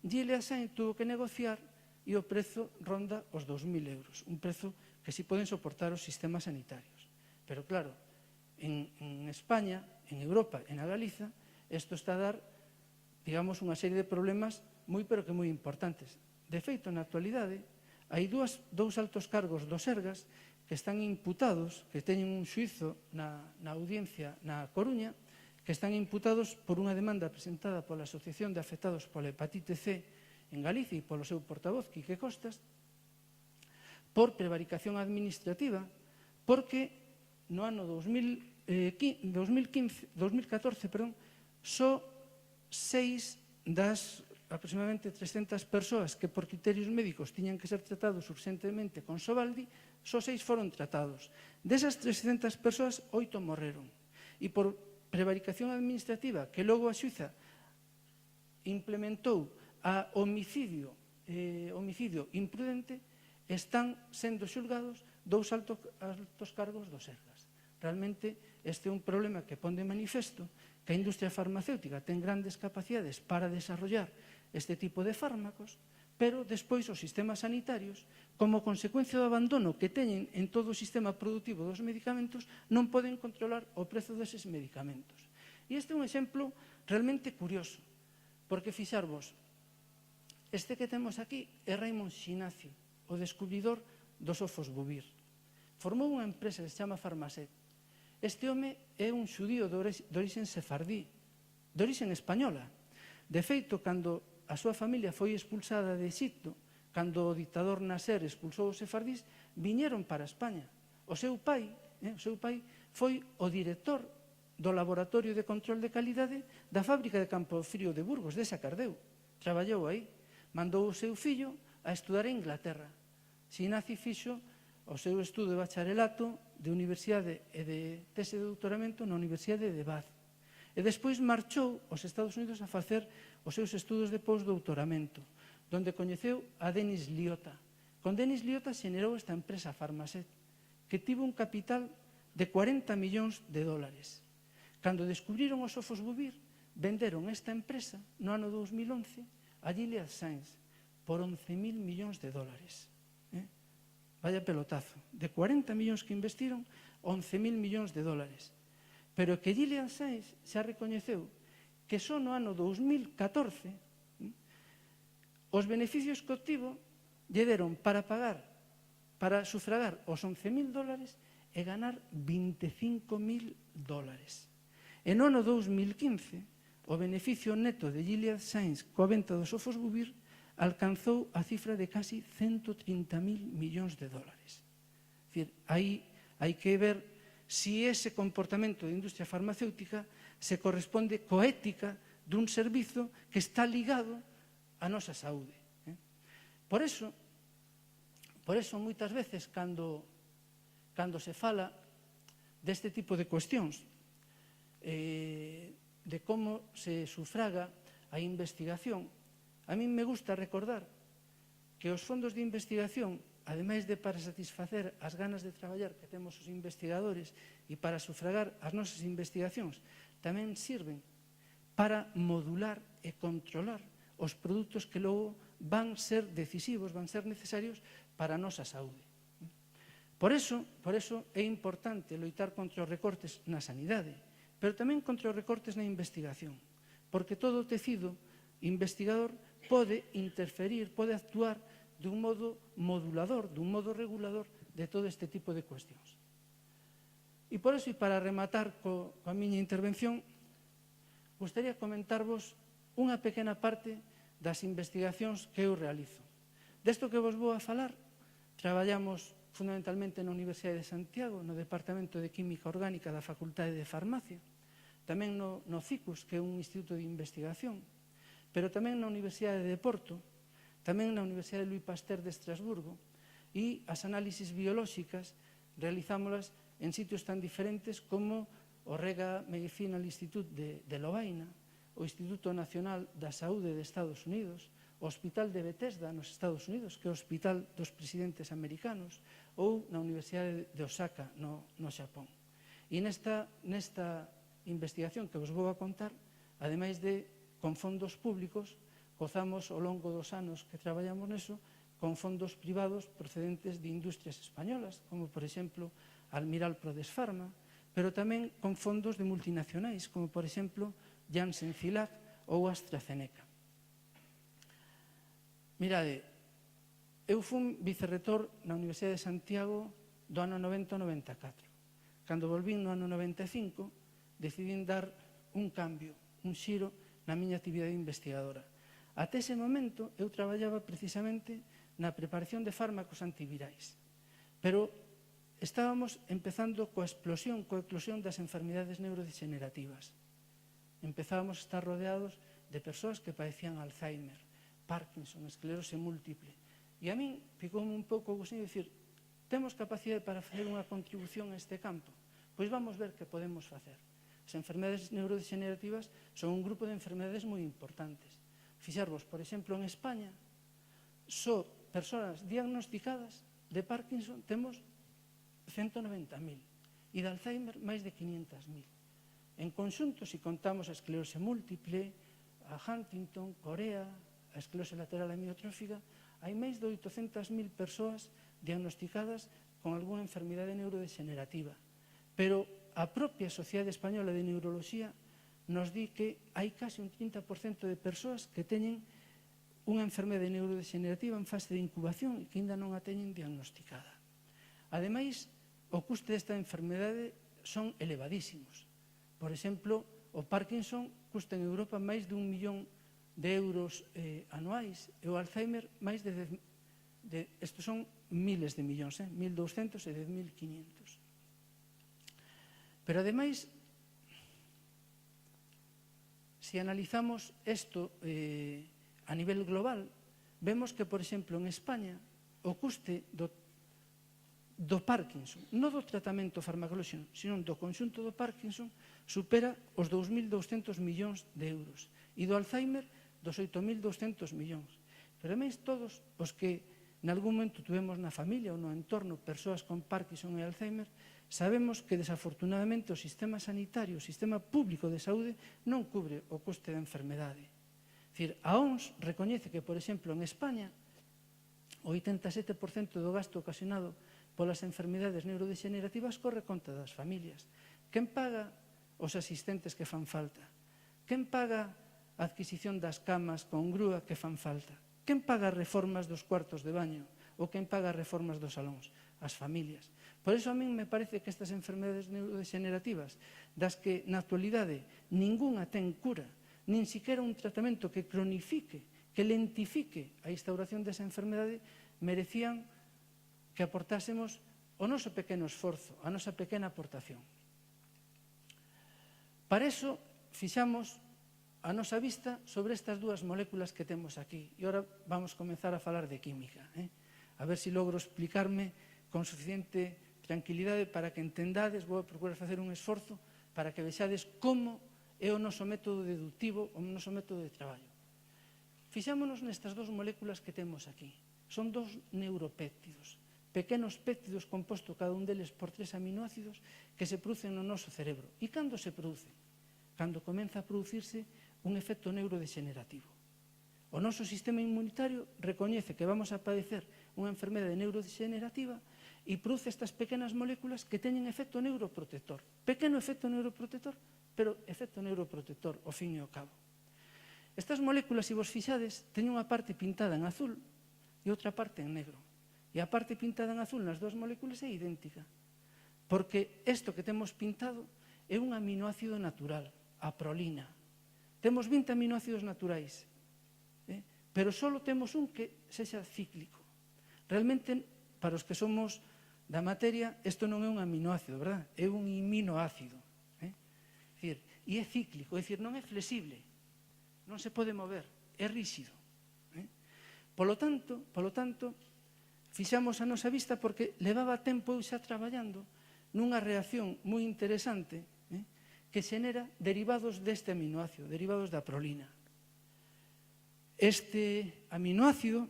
Gilead Sciences tuvo que negociar e o prezo ronda os 2.000 euros, un prezo que si poden soportar os sistemas sanitarios. Pero claro, en España, en Europa e na Galiza, isto está a dar, digamos, unha serie de problemas moi pero que moi importantes. De feito, na actualidade, hai dous altos cargos do Sergas que están imputados, que teñen un xuízo na audiencia na Coruña, que están imputados por unha demanda presentada pola Asociación de Afectados pola Hepatite C en Galicia e polo seu portavoz, Quique Costas, por prevaricación administrativa, porque no ano 2014, só 6 das aproximadamente 300 persoas que por criterios médicos tiñan que ser tratados urgentemente con Sovaldi, só 6 foron tratados. Desas 300 persoas, 8 morreron. E por prevaricación administrativa, que logo a Suiza implementou a homicidio imprudente, están sendo xulgados 2 altos cargos do Sergas. Realmente, este é un problema que pon de manifesto que a industria farmacéutica ten grandes capacidades para desarrollar este tipo de fármacos, pero despois os sistemas sanitarios, como consecuencia do abandono que teñen en todo o sistema productivo dos medicamentos, non poden controlar o prezo deses medicamentos. E este é un exemplo realmente curioso, porque fixarvos, este que temos aquí é Raymond Xinacio, o descubridor dos ofosbuvir. Formou unha empresa que se chama Farmaset. Este home é un xudío de origen sefardí, de origen española. De feito, cando a súa familia foi expulsada de Egipto, cando o dictador Nasser expulsou os sefardís, viñeron para España. O seu pai foi o director do Laboratorio de Control de Calidade da fábrica de Campofrío de Burgos, de Sacardeu. Traballou aí. Mandou o seu fillo a estudar en Inglaterra. Xinacio fixo o seu estudo de bacharelato de universidade e de tese de doutoramento na Universidade de Bath. E despois marchou aos Estados Unidos a facer os seus estudos de postdoutoramento, donde coñeceu a Denis Liotta. Con Denis Liotta xenerou esta empresa Farmaset, que tivo un capital de 40 millóns de dólares. Cando descubriron os ofosbuvir, venderon esta empresa no ano 2011 a Gilead Sciences por 11.000 millóns de dólares. Vaya pelotazo. De 40 millóns que investiron, 11.000 millóns de dólares. Pero que Gilead Sciences xa recoñeceu que só no ano 2014 os beneficios que obtivo lle deron para pagar, para sufragar os 11.000 dólares e ganar 25.000 dólares. E no ano 2015, o beneficio neto de Gilead Sciences coa venta dos ofosbuvir alcanzou a cifra de casi 130.000 millóns de dólares. É dicir, aí hai que ver si ese comportamento de industria farmacéutica se corresponde coa ética dun servizo que está ligado á nosa saúde. Por eso, moitas veces, cando se fala deste tipo de cuestións, de como se sufraga a investigación, a min me gusta recordar que os fondos de investigación, ademais de para satisfacer as ganas de traballar que temos os investigadores e para sufragar as nosas investigacións, tamén sirven para modular e controlar os produtos que logo van ser decisivos, van ser necesarios para a nosa saúde. Por eso é importante loitar contra os recortes na sanidade, pero tamén contra os recortes na investigación, porque todo o tecido investigador pode interferir, pode actuar dun modo modulador, dun modo regulador de todo este tipo de cuestións. E por eso, e para rematar coa miña intervención, gostaría comentarvos unha pequena parte das investigacións que eu realizo. Desto que vos vou a falar, traballamos fundamentalmente na Universidade de Santiago, no Departamento de Química Orgánica da Facultade de Farmacia, tamén no CICUS, que é un instituto de investigación, pero tamén na Universidade de Porto, tamén na Universidade Louis Pasteur de Estrasburgo, e as análisis biolóxicas realizámolas en sitios tan diferentes como o Rega Medicinal Institute de Lovaina, o Instituto Nacional da Saúde de Estados Unidos, o Hospital de Bethesda nos Estados Unidos, que é o hospital dos presidentes americanos, ou na Universidade de Osaka, no Xapón. E nesta investigación que vos vou a contar, ademais de con fondos públicos, gozamos ao longo dos anos que traballamos neso, con fondos privados procedentes de industrias españolas, como, por exemplo, Almiral Prodesfarma, pero tamén con fondos de multinacionais, como, por exemplo, Janssen-Cilag ou AstraZeneca. Mirade, eu fui vicerrector na Universidade de Santiago do ano 90 ao 94. Cando volvín no ano 95, decidín dar un cambio, un xiro na miña actividade investigadora. Até ese momento, eu traballaba precisamente na preparación de fármacos antivirais, pero estábamos empezando coa eclosión das enfermidades neurodegenerativas. Empezábamos a estar rodeados de persoas que padecían Alzheimer, Parkinson, esclerose múltiple. E a min picoume un pouco o gustiño de dicir, temos capacidade para facer unha contribución a este campo? Pois vamos ver que podemos facer. As enfermedades neurodegenerativas son un grupo de enfermedades moi importantes. Fixarvos, por exemplo, en España, só persoas diagnosticadas de Parkinson temos 190.000 e de Alzheimer máis de 500.000. En conxunto, se contamos a esclerose múltiple, a Huntington, Corea, a esclerose lateral amiotrófica, hai máis de 800.000 persoas diagnosticadas con algunha enfermidade neurodegenerativa. Pero a propia Sociedade Española de Neuroloxía nos di que hai case un 30% de persoas que teñen unha enfermedade neurodegenerativa en fase de incubación e que ainda non a teñen diagnosticada. Ademais, o custe desta enfermedade son elevadísimos. Por exemplo, o Parkinson custa en Europa máis de 1 millón de euros anuais e o Alzheimer máis de 10, estos son miles de millóns, 1.200 e 10.500. Pero ademais, se analizamos isto a nivel global, vemos que, por exemplo, en España, o custe do Parkinson, non do tratamento farmacolóxico, sino do conxunto do Parkinson, supera os 2.200 millóns de euros. E do Alzheimer, dos 8.200 millóns. Pero, ademais, todos os que en algún momento tuvemos na familia ou no entorno persoas con Parkinson e Alzheimer, sabemos que, desafortunadamente, o sistema sanitario, o sistema público de saúde, non cubre o custe da enfermedade. É dicir, a OMS recoñece que, por exemplo, en España, o 87% do gasto ocasionado polas enfermidades neurodegenerativas corre conta das familias. Quen paga os asistentes que fan falta? Quen paga a adquisición das camas con grúa que fan falta? Quen paga as reformas dos cuartos de baño? Ou quen paga as reformas dos salóns? As familias. Por iso a min me parece que estas enfermedades neurodegenerativas, das que na actualidade ningunha ten cura, nin siquiera un tratamento que cronifique, que lentifique a instauración desa enfermedade, merecían que aportásemos o noso pequeno esforzo, a nosa pequena aportación. Para iso, fixamos a nosa vista sobre estas dúas moléculas que temos aquí. E agora vamos comenzar a falar de química. A ver se logro explicarme con suficiente tranquilidade para que entendades, vou a procurar facer un esforzo para que vexades como é o noso método deductivo, o noso método de traballo. Fixámonos nestas dúas moléculas que temos aquí. Son dos neuropéptidos, pequenos péptidos compostos cada un deles por 3 aminoácidos que se producen no noso cerebro. E cando se produce? Cando comeza a producirse un efecto neurodegenerativo. O noso sistema inmunitario recoñece que vamos a padecer unha enfermedade neurodegenerativa e produce estas pequenas moléculas que teñen efecto neuroprotector. Pequeno efecto neuroprotector, pero efecto neuroprotector, ao fin e ao cabo. Estas moléculas, se vos fixades, teñen unha parte pintada en azul e outra parte en negro. E a parte pintada en azul nas dúas moléculas é idéntica, porque isto que temos pintado é un aminoácido natural, a prolina. Temos 20 aminoácidos naturais, pero só temos un que sexa cíclico. Realmente, para os que somos da materia, isto non é un aminoácido, verdad? É un iminoácido. E é cíclico, é dicir, non é flexible, non se pode mover, é rígido. Polo tanto, fixamos a nosa vista porque levaba tempo eu xa traballando nunha reacción moi interesante que xenera derivados deste aminoácido, derivados da prolina. Este aminoácido,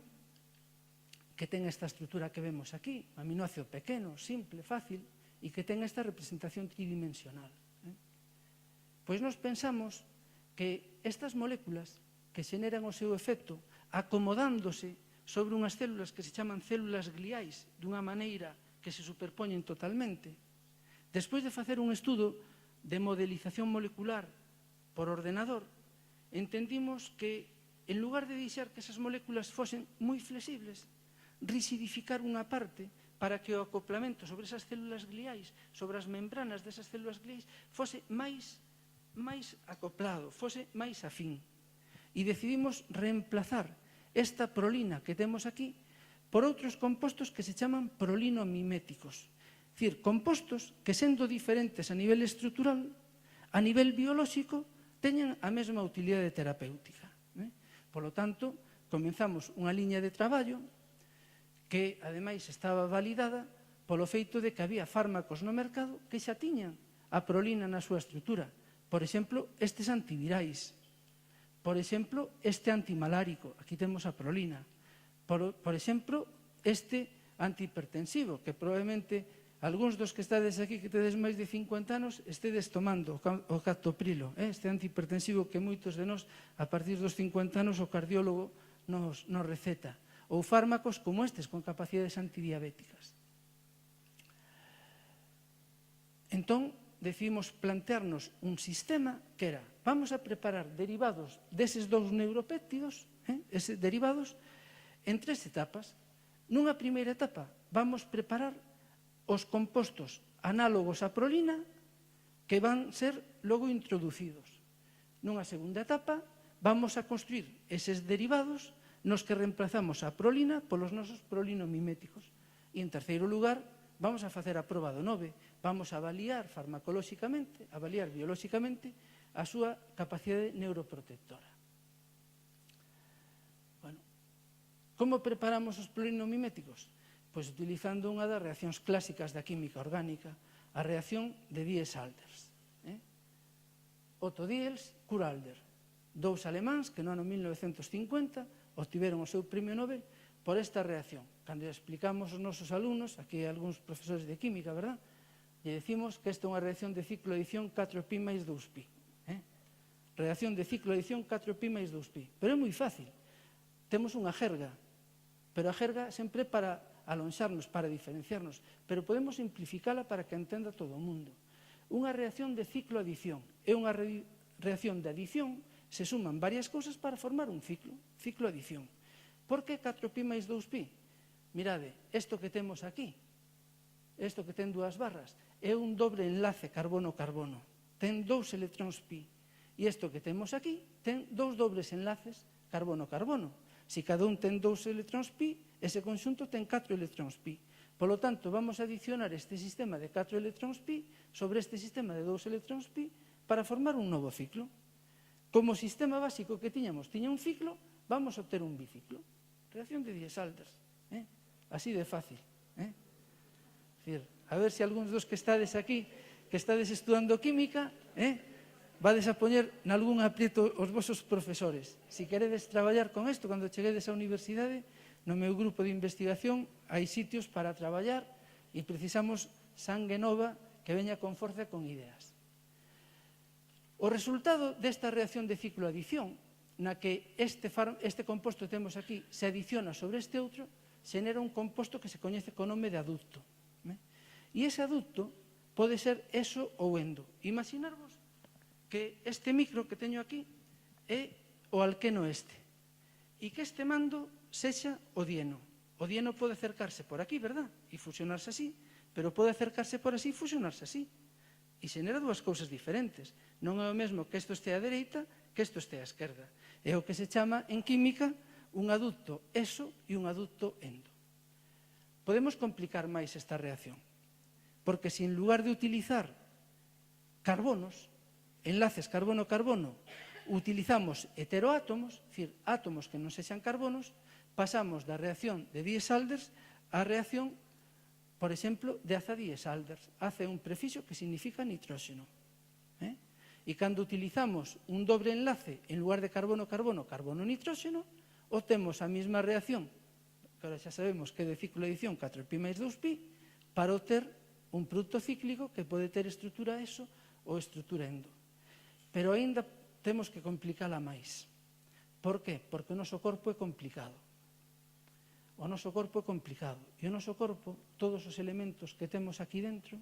que ten esta estrutura que vemos aquí, aminoácido pequeno, simple, fácil, e que ten esta representación tridimensional. Pois nos pensamos que estas moléculas que xeneran o seu efecto acomodándose sobre unhas células que se chaman células gliais dunha maneira que se superpoñen totalmente, despois de facer un estudo de modelización molecular por ordenador, entendimos que, en lugar de deixar que esas moléculas fosen moi flexibles, rigidificar unha parte para que o acoplamento sobre esas células gliais, sobre as membranas desas células gliais, fose máis acoplado, fose máis afín. E decidimos reemplazar esta prolina que temos aquí por outros compostos que se chaman prolino-miméticos. É dicir, compostos que, sendo diferentes a nivel estrutural, a nivel biolóxico, teñen a mesma utilidade terapéutica. Polo tanto, comenzamos unha liña de traballo que, ademais, estaba validada polo feito de que había fármacos no mercado que xa tiñan a prolina na súa estrutura. Por exemplo, estes antivirais. Por exemplo, este antimalárico. Aquí temos a prolina. Por exemplo, este antihipertensivo, que probablemente algúns dos que estades aquí, que tedes máis de 50 anos, estedes tomando o captoprilo, este antihipertensivo que moitos de nós, a partir dos 50 anos, o cardiólogo nos receta, ou fármacos como estes con capacidades antidiabéticas. Entón, decidimos plantearnos un sistema que era, vamos a preparar derivados deses dous neuropéptidos, eses derivados, en 3 etapas. Nunha primeira etapa, vamos preparar os compostos análogos á prolina que van ser logo introducidos. Nunha segunda etapa, vamos a construir eses derivados nos que reemplazamos a prolina polos nosos prolinomiméticos. E, en terceiro lugar, vamos a facer a proba do 9. Vamos a avaliar farmacolóxicamente, avaliar biolóxicamente, a súa capacidade neuroprotectora. Bueno, como preparamos os prolinomiméticos? Pois utilizando unha das reaccións clásicas da química orgánica, a reacción de Diels-Alders. Otto Diels, Kuralder, dous alemáns que no ano 1950 obtiveron o seu premio Nobel por esta reacción. Cando explicamos aos nosos alumnos, aquí hai algúns profesores de química, verdad? Lle decimos que esta é unha reacción de ciclo de adición 4pi máis 2pi. Reacción de ciclo de adición 4pi máis 2pi. Pero é moi fácil. Temos unha jerga, pero a jerga sempre para alonxarnos, para diferenciarnos, pero podemos simplificala para que entenda todo o mundo. Unha reacción de ciclo-adición é unha reacción de adición, se suman varias cousas para formar un ciclo-adición. Por que 4pi máis 2pi? Mirade, isto que temos aquí, isto que ten 2 barras, é un dobre enlace carbono-carbono. Ten 2 electróns pi. E isto que temos aquí ten 2 dobles enlaces carbono-carbono. Se cada un ten 2 electróns pi, ese conxunto ten 4 electróns pi. Polo tanto, vamos a adicionar este sistema de 4 electróns pi sobre este sistema de 2 electróns pi para formar un novo ciclo. Como sistema básico que tiña un ciclo, vamos a obter un biciclo. Reacción de Diels-Alders. Así de fácil. A ver se algúns dos que estades aquí, que estades estudando química, vades a poñer nalgún aprieto os vosos profesores. Se queredes traballar con isto, cando cheguedes á universidade, no meu grupo de investigación hai sitios para traballar e precisamos sangue nova que veña con forza e con ideas. O resultado desta reacción de ciclo-adición, na que este composto que temos aquí se adiciona sobre este outro, xenera un composto que se coñece co nome de aducto. E ese aducto pode ser eso ou endo. Imaginarvos que este micro que teño aquí é o alqueno este e que este mando sexa o dieno. O dieno pode acercarse por aquí, verdad? E fusionarse así, pero pode acercarse por así e fusionarse así. E xenera 2 cousas diferentes. Non é o mesmo que isto este á dereita que isto este á esquerda. É o que se chama en química un aducto eso e un aducto endo. Podemos complicar máis esta reacción, porque se en lugar de utilizar carbonos, enlaces carbono-carbono, utilizamos heteroátomos, é dicir, átomos que non sexan carbonos, pasamos da reacción de Diels-Alders á reacción, por exemplo, de aza-Diels-Alders. Aza é un prefixo que significa nitróxeno. E cando utilizamos un dobre enlace en lugar de carbono-carbono, carbono-nitróxeno, obtemos a mesma reacción, que ahora xa sabemos que é de ciclo de adición 4pi máis 2pi, para obter un produto cíclico que pode ter estrutura eso ou estrutura endo. Pero aínda temos que complicala máis. Por qué? Porque o noso corpo é complicado. O noso corpo é complicado. E o noso corpo, todos os elementos que temos aquí dentro,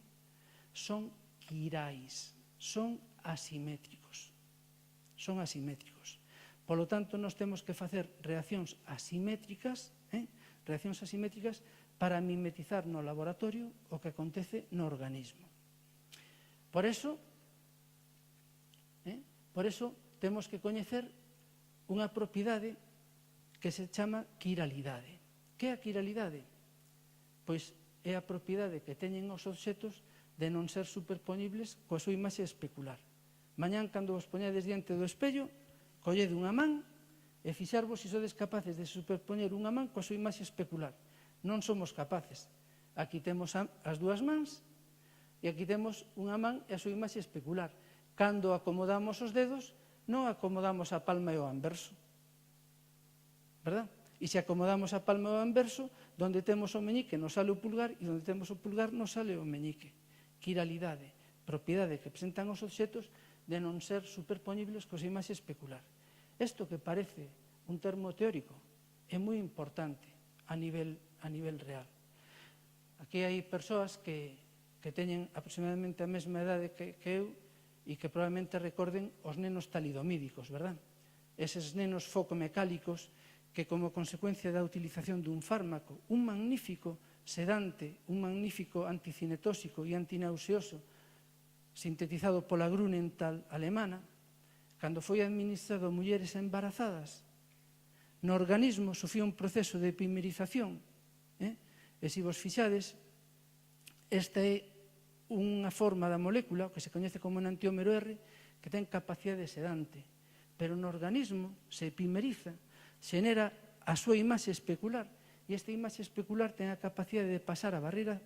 son quirais, son asimétricos. Son asimétricos. Polo tanto, nós temos que facer reaccións asimétricas, para mimetizar no laboratorio o que acontece no organismo. Por eso temos que coñecer unha propiedade que se chama quiralidade. Que é a quiralidade? Pois é a propiedade que teñen os obxetos de non ser superponibles coa súa imaxe especular. Mañán, cando vos poñedes diante do espello, collede unha man e fixarvos se sodes capaces de superpoñer unha man coa súa imaxe especular. Non somos capaces. Aquí temos as 2 mans e aquí temos unha man e a súa imaxe especular. Cando acomodamos os dedos, non acomodamos a palma e o anverso. Verdad? E se acomodamos a palma e o anverso, donde temos o meñique nos sale o pulgar e donde temos o pulgar nos sale o meñique. Quiralidade, propiedade que presentan os obxetos de non ser superpoñibles coa súa imaxe especular. Isto que parece un termo teórico é moi importante a nivel real. Aquí hai persoas que teñen aproximadamente a mesma idade que eu e que probablemente recorden os nenos talidomídicos, verdad? Eses nenos focomecálicos que como consecuencia da utilización dun fármaco, un magnífico sedante, un magnífico anticinetóxico e antinauseoso sintetizado pola Grunenthal alemana, cando foi administrado a mulleres embarazadas, no organismo sofía un proceso de epimerización, e se vos fixades, esta é unha forma da molécula que se coñece como enantiómero R que ten capacidade sedante, pero no organismo se epimeriza, xenera a súa imaxe especular, e esta imaxe especular ten a capacidade de pasar a barreira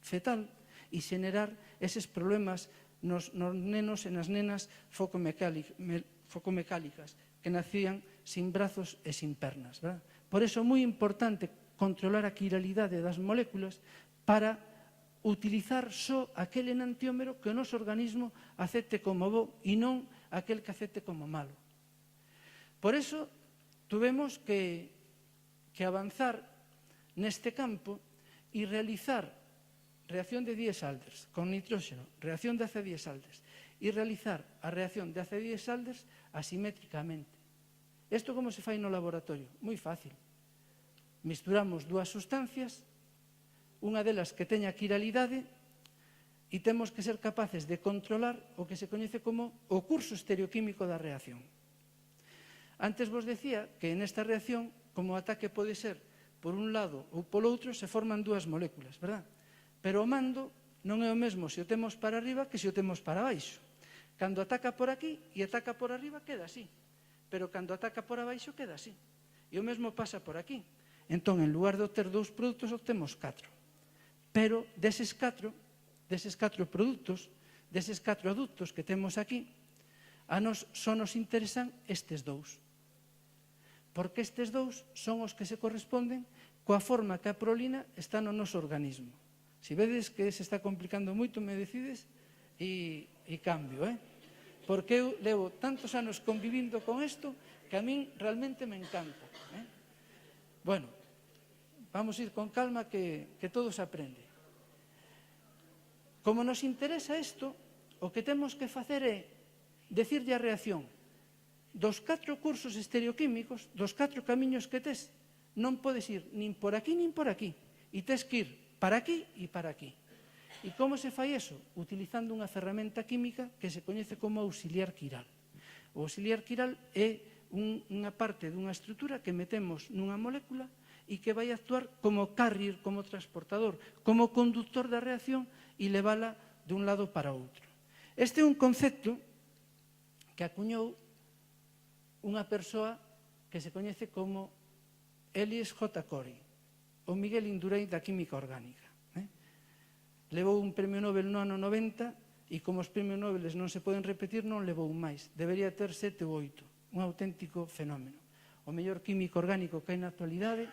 fetal e xenerar eses problemas nos nenos e nas nenas focomecálicas que nacían sin brazos e sin pernas. Por iso é moi importante controlar a quiralidade das moléculas para utilizar só aquele enantiómero que o noso organismo acepte como bo e non aquel que acepte como malo. Por iso, tuvemos que avanzar neste campo e realizar reacción de Diels-Alders con nitróxeno, reacción de AZ-Diels-Alders e realizar a reacción de AZ-Diels-Alders asimétricamente. Isto como se fai no laboratorio? Moi fácil. Misturamos dúas sustancias, unha delas que teña quiralidade, e temos que ser capaces de controlar o que se coñece como o curso estereoquímico da reacción. Antes vos decía que nesta reacción, como o ataque pode ser por un lado ou polo outro, se forman dúas moléculas, verdad? Pero o mando non é o mesmo se o temos para arriba que se o temos para baixo. Cando ataca por aquí e ataca por arriba, queda así. Pero cando ataca por abaixo, queda así. E o mesmo pasa por aquí. Entón, en lugar de obter 2 produtos, obtemos 4. Pero deses 4 produtos, deses 4 aductos que temos aquí, a nos só nos interesan estes 2. Porque estes 2 son os que se corresponden coa forma que a prolina está no noso organismo. Se vedes que se está complicando moito, me decides e cambio, porque eu levo tantos anos convivindo con isto que a min realmente me encanta. Bueno, vamos ir con calma que todo se aprende. Como nos interesa isto, o que temos que facer é decirlle a reacción dos 4 cursos estereoquímicos, dos 4 camiños que tes, non podes ir nin por aquí nin por aquí, e tes que ir para aquí e para aquí. E como se fai eso? Utilizando unha ferramenta química que se coñece como auxiliar quiral. O auxiliar quiral é unha parte dunha estrutura que metemos nunha molécula e que vai actuar como carrier, como transportador, como conductor da reacción e levala dun lado para outro. Este é un concepto que acuñou unha persoa que se coñece como Elias J. Corey, o Miguel Indurain da química orgánica. Levou un premio Nobel no ano 90 e como os premios Nobel non se poden repetir, non levou máis. Debería ter 7 ou 8. Un auténtico fenómeno. O mellor químico orgánico que hai na actualidade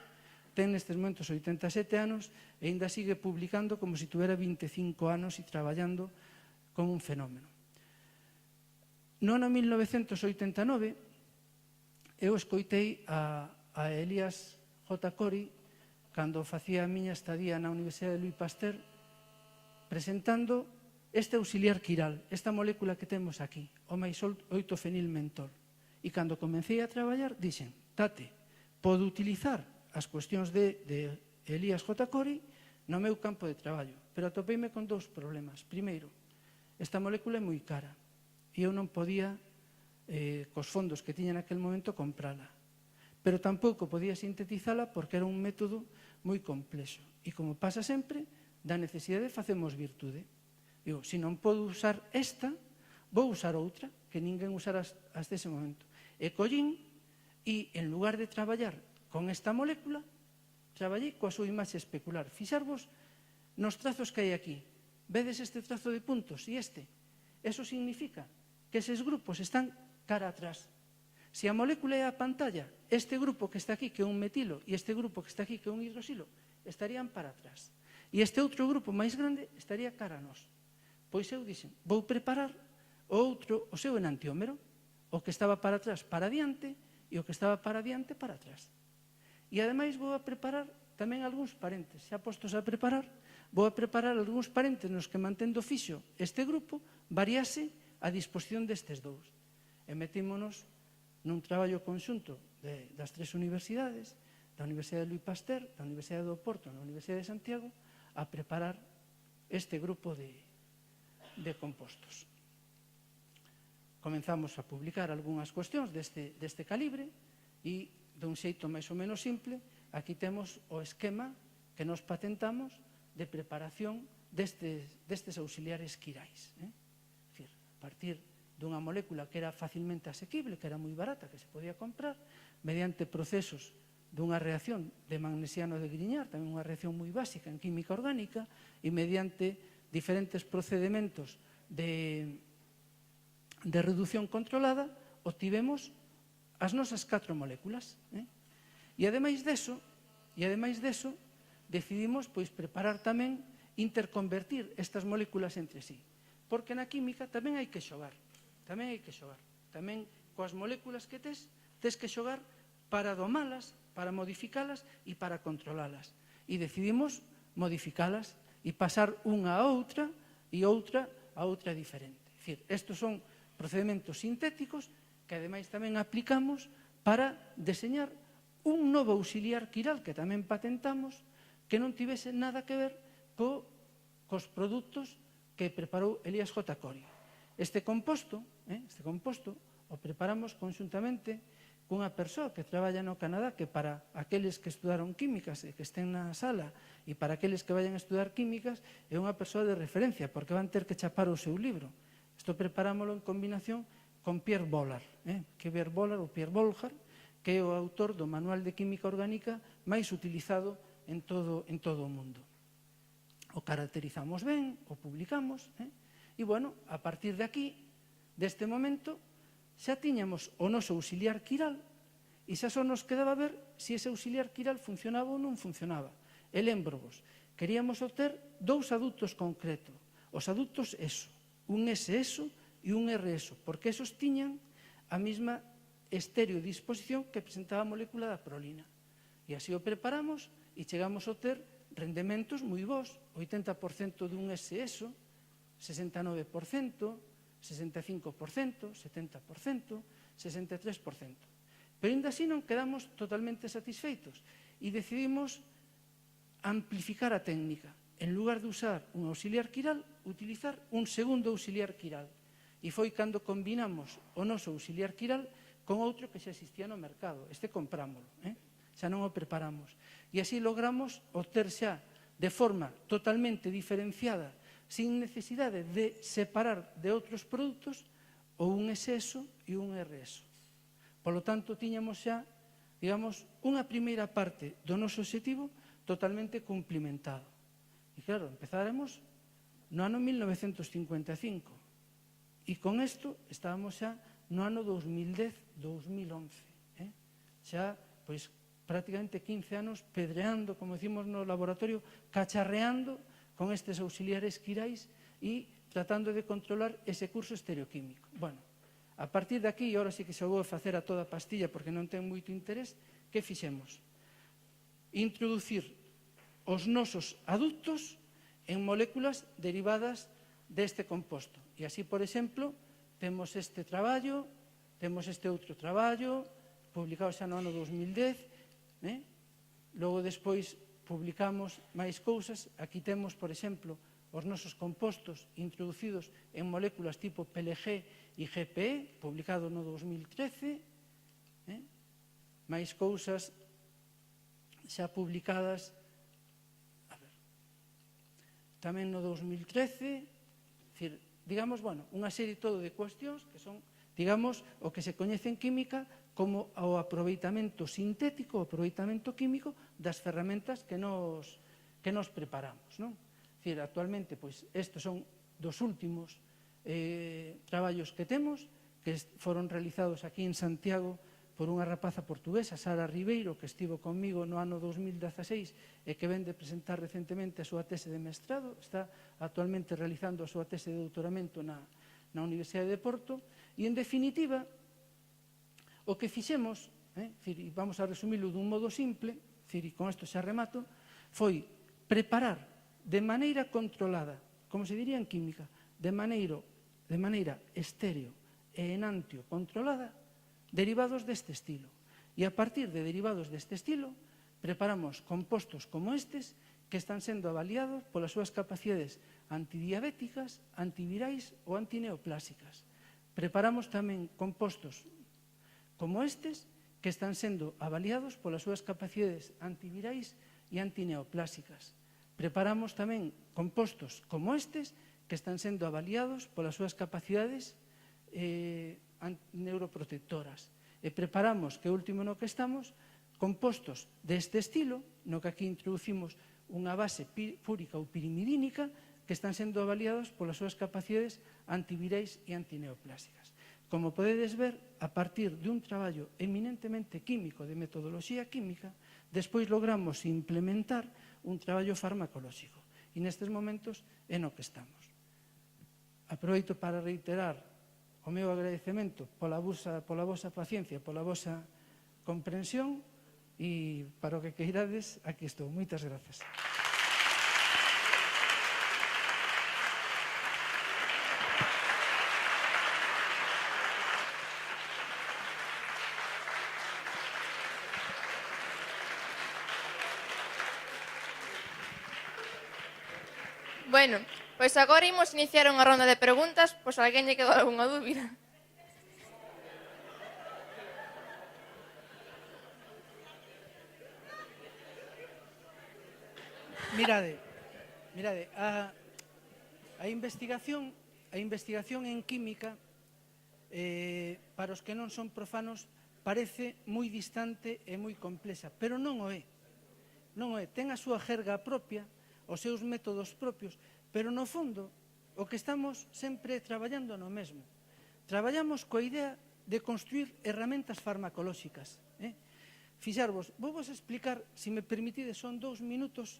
ten nestes momentos 87 anos e ainda sigue publicando como se tuvera 25 anos e traballando como un fenómeno. No ano 1989, eu escoitei a Elias J. Corey cando facía a miña estadía na Universidade de Louis Pasteur presentando este auxiliar quiral, esta molécula que temos aquí, o máis 8-fenilmentol. E cando comecei a traballar, dixen, tate, podo utilizar as cuestións de Elias J. Corey no meu campo de traballo, pero atopeime con 2 problemas. Primeiro, esta molécula é moi cara e eu non podía, cos fondos que tiña naquel momento, comprala. Pero tampouco podía sintetizala porque era un método moi complexo. E como pasa sempre, da necesidade facemos virtude. Digo, se non podo usar esta, vou usar outra, que ninguén usara hasta ese momento. E collín, e en lugar de traballar con esta molécula, traballei coa súa imaxe especular. Fixarvos nos trazos que hai aquí. Vedes este trazo de puntos e este? Eso significa que eses grupos están cara atrás. Se a molécula é a pantalla, este grupo que está aquí, que é un metilo, e este grupo que está aquí, que é un hidroxilo, estarían para atrás. E este outro grupo máis grande estaría cara a nós. Pois eu dixen, vou preparar o seu enantiómero, o que estaba para atrás para adiante e o que estaba para adiante para atrás. E ademais vou a preparar tamén algúns parentes. Xa postos a preparar, vou a preparar algúns parentes nos que mantendo fixo este grupo variase a disposición destes dous. E metímonos nun traballo conxunto das tres universidades, da Universidade de Louis Pasteur, da Universidade do Porto e da Universidade de Santiago, a preparar este grupo de compostos. Comenzamos a publicar algunhas cuestións deste calibre e, dun xeito máis ou menos simple, aquí temos o esquema que nos patentamos de preparación destes auxiliares quirais. A partir dunha molécula que era facilmente asequible, que era moi barata, que se podía comprar, mediante procesos dunha reacción de magnesiano de Grignard, tamén unha reacción moi básica en química orgánica, e mediante diferentes procedementos de reducción controlada, obtivemos as nosas 4 moléculas. E ademais deso, decidimos preparar tamén interconvertir estas moléculas entre sí. Porque na química tamén hai que xogar. Tamén coas moléculas que tes que xogar para domalas, para modificalas e para controlalas. E decidimos modificalas e pasar unha a outra e outra a outra diferente. É dicir, estes son procedementos sintéticos que ademais tamén aplicamos para deseñar un novo auxiliar quiral que tamén patentamos que non tivese nada que ver cos produtos que preparou Elías J. Corio. Este composto o preparamos conxuntamente cunha persoa que traballa no Canadá, que para aqueles que estudaron químicas e que estén na sala e para aqueles que vayan a estudar químicas é unha persoa de referencia porque van ter que chapar o seu libro. Isto preparámoslo en combinación con Pierre Bollard, que Pierre Bollard ou Pierre Bolhar, que é o autor do Manual de Química Orgánica máis utilizado en todo o mundo. O caracterizamos ben, o publicamos, e, bueno, a partir de aquí, deste momento, xa tiñamos o noso auxiliar quiral e xa só nos quedaba ver se ese auxiliar quiral funcionaba ou non funcionaba. E lembro-vos, queríamos obter 2 aductos concretos, os aductos ESO, un S-ESO e un R-ESO, porque esos tiñan a mesma estereodisposición que presentaba a molécula da prolina. E así o preparamos e chegamos a obter rendementos moi bons, 80% dun S-ESO, 69%, 65%, 70%, 63%. Pero ainda así non quedamos totalmente satisfeitos e decidimos amplificar a técnica. En lugar de usar un auxiliar quiral, utilizar un segundo auxiliar quiral. E foi cando combinamos o noso auxiliar quiral con outro que xa existía no mercado. Este comprámoslo, xa non o preparamos. E así logramos obter xa de forma totalmente diferenciada, sin necesidade de separar de outros produtos, o un S-ESO e un R-ESO. Por lo tanto, tiñamos xa, digamos, unha primeira parte do noso obxectivo totalmente cumplimentado. E claro, empezaremos no ano 1955. E con isto estábamos xa no ano 2010-2011. Xa, pois, prácticamente 15 anos pedreando, como decimos no laboratorio, cacharreando con estes auxiliares quirais e tratando de controlar ese curso estereoquímico. Bueno, a partir de aquí, e ahora sí que se vou facer a toda pastilla porque non ten moito interés, que fixemos? Introducir os nosos aductos en moléculas derivadas deste composto. E así, por exemplo, temos este traballo, temos este outro traballo, publicado xa no ano 2010, logo despois publicamos máis cousas. Aquí temos, por exemplo, os nosos compostos introducidos en moléculas tipo PLG e GPE, publicado no 2013, máis cousas xa publicadas tamén no 2013, digamos, bueno, unha serie todo de cuestións que son, digamos, o que se coñece en química como o aproveitamento sintético, o aproveitamento químico das ferramentas que nos preparamos, non? Dicir, actualmente, pois, estes son dos últimos traballos que temos, que foron realizados aquí en Santiago por unha rapaza portuguesa, Sara Ribeiro, que estivo conmigo no ano 2016 e que ven de presentar recentemente a súa tese de mestrado, está actualmente realizando a súa tese de doutoramento na Universidade de Porto, e, en definitiva, o que fixemos e vamos a resumilo dun modo simple, e con isto xa remato, foi preparar de maneira controlada, como se diría en química, de maneira estéreo e enantio controlada, derivados deste estilo. E a partir de derivados deste estilo, preparamos compostos como estes que están sendo avaliados polas súas capacidades antidiabéticas, antivirais ou antineoplásicas. Preparamos tamén compostos como estes que están sendo avaliados polas súas capacidades antivirais e antineoplásicas. Preparamos tamén compostos como estes que están sendo avaliados polas súas capacidades neuroprotectoras. E preparamos, que é o último no que estamos, compostos deste estilo, no que aquí introducimos unha base fúrica ou pirimidínica, que están sendo avaliados polas súas capacidades antivirais e antineoplásicas. Como podedes ver, a partir de un traballo eminentemente químico, de metodoloxía química, despois logramos implementar un traballo farmacolóxico. E nestes momentos é no que estamos. Aproveito para reiterar o meu agradecemento pola vosa paciencia, pola vosa comprensión, e para o que queirades, aquí estou. Moitas grazas. Bueno, pois agora imos iniciar unha ronda de preguntas, pois alguén lle quedou algunha dúbida. Mirade, a investigación en química, para os que non son profanos, parece moi distante e moi complexa, pero non o é. Non o é. Ten a súa jerga propia, os seus métodos propios, pero no fondo o que estamos sempre traballando no mesmo. Traballamos coa idea de construir herramientas farmacolóxicas. Fixarvos, vou vos explicar, se me permitides, son 2 minutos,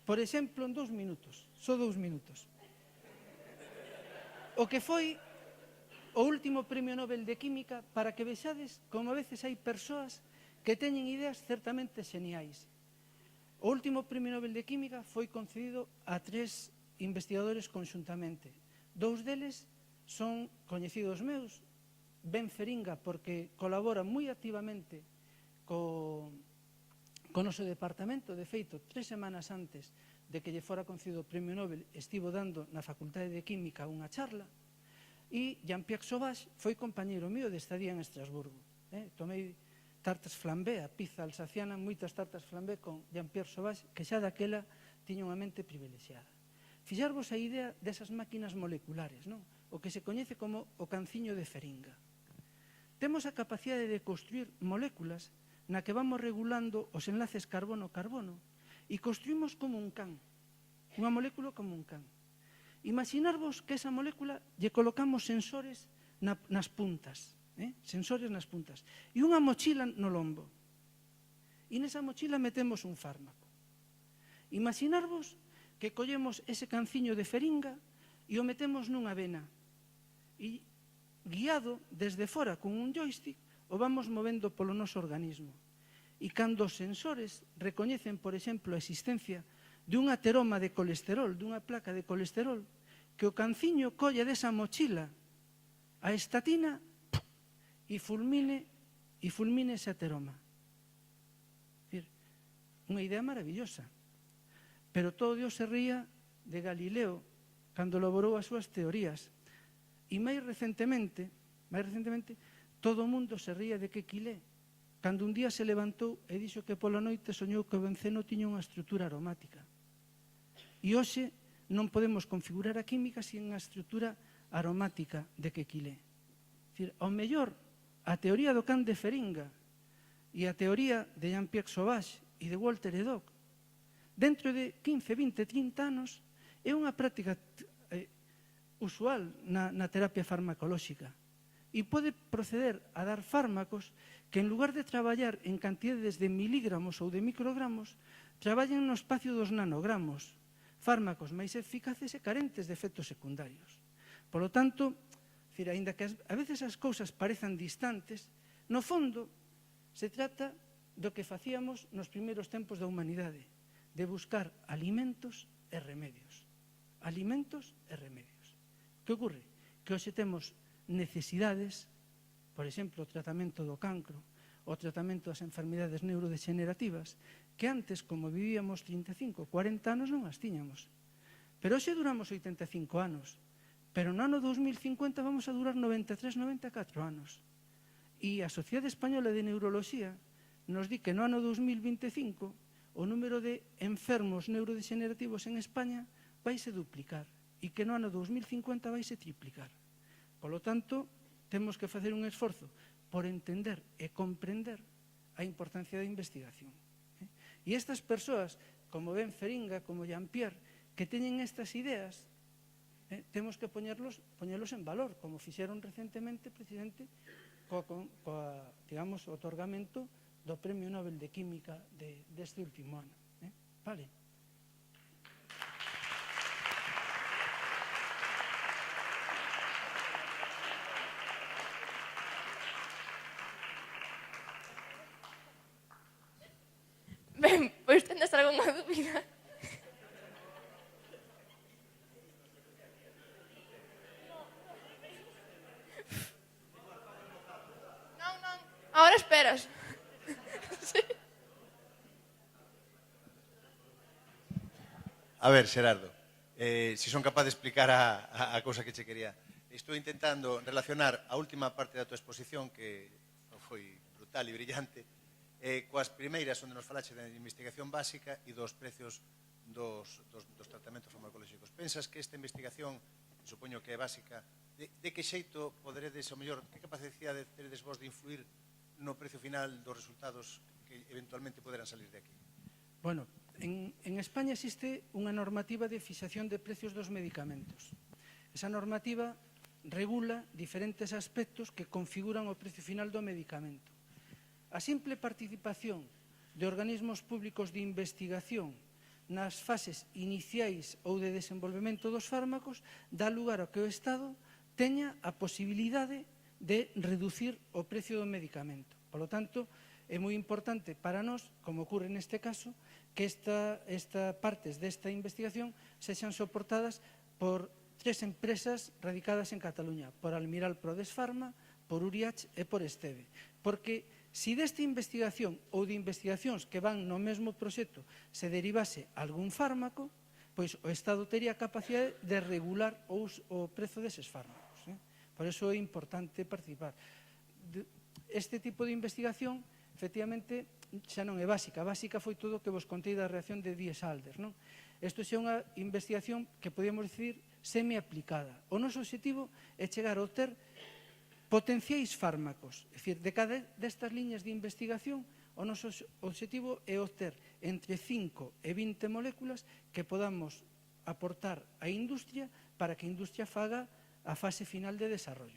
por exemplo, en 2 minutos, só 2 minutos. O que foi o último Premio Nobel de Química, para que vexades como a veces hai persoas que teñen ideas certamente xeniais. O último Premio Nobel de Química foi concedido a 3 investigadores conxuntamente. 2 deles son coñecidos meus, Ben Feringa, porque colabora moi activamente co noso departamento. De feito, 3 semanas antes de que lle fora concedido o Premio Nobel, estivo dando na Facultade de Química unha charla, e Jean-Pierre Sauvage foi compañeiro mío de estadía en Estrasburgo. Tomei tartas flambé, a pizza alsaciana, moitas tartas flambé con Jean-Pierre Sauvage, que xa daquela tiña unha mente privilexiada. Fixarvos a idea desas máquinas moleculares, non? O que se coñece como o canciño de Feringa. Temos a capacidade de construir moléculas na que vamos regulando os enlaces carbono-carbono e construímos como un can, unha molécula como un can. Imaginarvos que esa molécula lle colocamos sensores nas puntas, sensores nas puntas, e unha mochila no lombo. E nesa mochila metemos un fármaco. Imaginarvos que collemos ese canciño de Feringa e o metemos nunha vena. E guiado desde fora con un joystick o vamos movendo polo noso organismo. E cando os sensores recoñecen, por exemplo, a existencia dun ateroma de colesterol, dunha placa de colesterol, que o canciño colle desa mochila a estatina e fulmine ese ateroma. Unha idea maravillosa. Pero todo Dios se ría de Galileo cando elaborou as súas teorías. E máis recentemente, todo o mundo se ría de Kekulé, cando un día se levantou e dixo que pola noite soñou que o benceno tiña unha estrutura aromática. E hoxe non podemos configurar a química sin a estrutura aromática de Kekulé. Ao mellor, a teoría do can de Feringa e a teoría de Jean-Pierre Sauvage e de Walter Edoch, dentro de 15, 20, 30 anos, é unha práctica usual na terapia farmacolóxica e pode proceder a dar fármacos que, en lugar de traballar en cantidades de miligramos ou de microgramos, traballen no espacio dos nanogramos, fármacos máis eficaces e carentes de efectos secundarios. Por lo tanto, aínda que a veces as cousas parezan distantes, no fondo Se trata do que facíamos nos primeiros tempos da humanidade, de buscar alimentos e remedios. Alimentos e remedios. Que ocorre? Que hoxe temos necesidades, por exemplo, o tratamento do cancro, o tratamento das enfermidades neurodegenerativas, que antes, como vivíamos 35, 40 anos, non as tiñamos. Pero hoxe duramos 85 anos, pero no ano 2050 vamos a durar 93, 94 anos. E a Sociedade Española de Neuroloxía nos di que no ano 2025 o número de enfermos neurodegenerativos en España vaise duplicar e que no ano 2050 vaise triplicar. Por lo tanto, temos que facer un esforzo por entender e comprender a importancia da investigación. E estas persoas, como Ben Feringa, como Jean-Pierre, que teñen estas ideas, temos que poñerlos en valor, como fixeron recentemente, precisamente, coa, digamos, o otorgamento do Premio Nobel de Química deste último ano. Vale. Ben, pois tendes algunha dúbida? Non, non, agora esperas. Sí. A ver, Xerardo, si son capaz de explicar a cousa que che quería. Estou intentando relacionar a última parte da tua exposición, que foi brutal e brillante, coas primeiras onde nos falaxe da investigación básica e dos precios dos tratamentos farmacolóxicos. Pensas que esta investigación, supoño que é básica, de que xeito poderedes, ao mellor, que capacidade teredes vos de influir no precio final dos resultados que eventualmente poderán salir de aquí? Bueno, en España existe unha normativa de fixación de precios dos medicamentos. Esa normativa regula diferentes aspectos que configuran o precio final do medicamento. A simple participación de organismos públicos de investigación nas fases iniciais ou de desenvolvemento dos fármacos dá lugar ao que o Estado teña a posibilidade de reducir o precio do medicamento. Por lo tanto, é moi importante para nós, como ocurre neste caso, que estas partes desta investigación sexan soportadas por 3 empresas radicadas en Cataluña, por Almiral Prodesfarma, por Uriach e por Esteve. Porque se desta investigación ou de investigacións que van no mesmo proxecto se derivase algún fármaco, pois o Estado tería capacidade de regular o prezo deses fármacos. Por iso é importante participar. Este tipo de investigación, efectivamente, xa non é básica. Básica foi todo o que vos contei da reacción de Diels-Alder. Isto xa é unha investigación que podemos dicir semi-aplicada. O noso objetivo é chegar a obter potenciais fármacos. É dicir, de cada destas liñas de investigación, o noso objetivo é obter entre 5 e 20 moléculas que podamos aportar á industria para que a industria faga a fase final de desarrollo.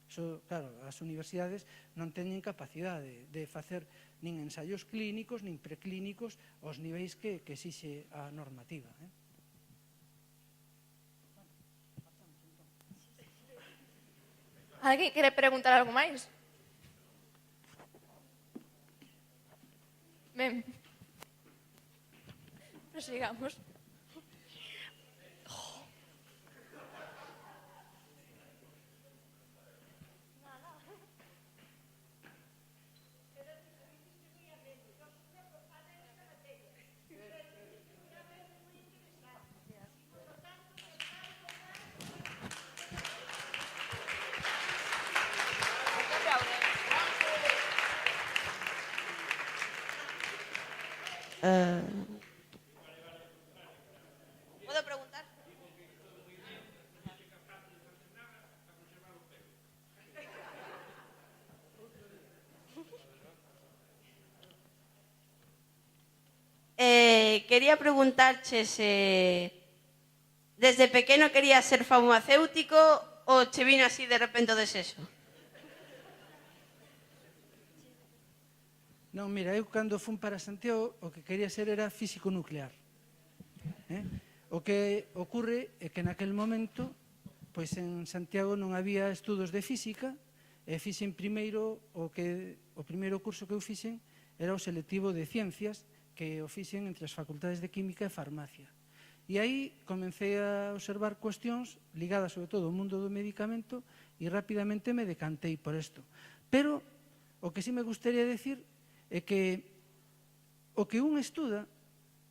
Iso, claro, as universidades non teñen capacidade de facer nin ensaios clínicos, nin preclínicos aos niveis que exixe a normativa. Alguén quere preguntar algo máis? Ben, prosigamos. ¿Puedo preguntar? Quería preguntarche se desde pequeno querías ser farmacéutico ou che vino así de repente o desexo? Non, mira, eu cando fun para Santiago o que quería ser era físico nuclear. O que ocurre é que naquel momento, pois en Santiago non había estudos de física, e fixen primeiro o que o primeiro curso que eu fixen era o selectivo de Ciencias, que o fixen entre as facultades de Química e Farmacia. E aí comecei a observar cuestións ligadas sobre todo ao mundo do medicamento e rapidamente me decantei por isto. Pero o que sí me gustaría decir é que o que un estuda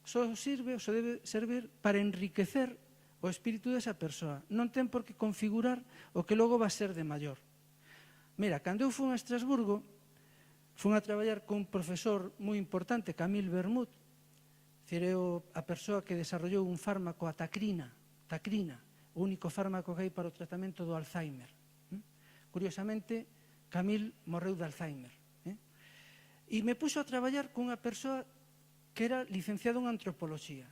só debe servir para enriquecer o espírito desa persoa. Non ten por que configurar o que logo va a ser de maior. Mira, cando eu fui a Estrasburgo, fui a traballar con un profesor moi importante, Camille Vermut, a persoa que desarrollou un fármaco, a tacrina, o único fármaco que hai para o tratamento do Alzheimer. Curiosamente, Camille morreu de Alzheimer. E me puxo a traballar con unha persoa que era licenciado en antropoloxía.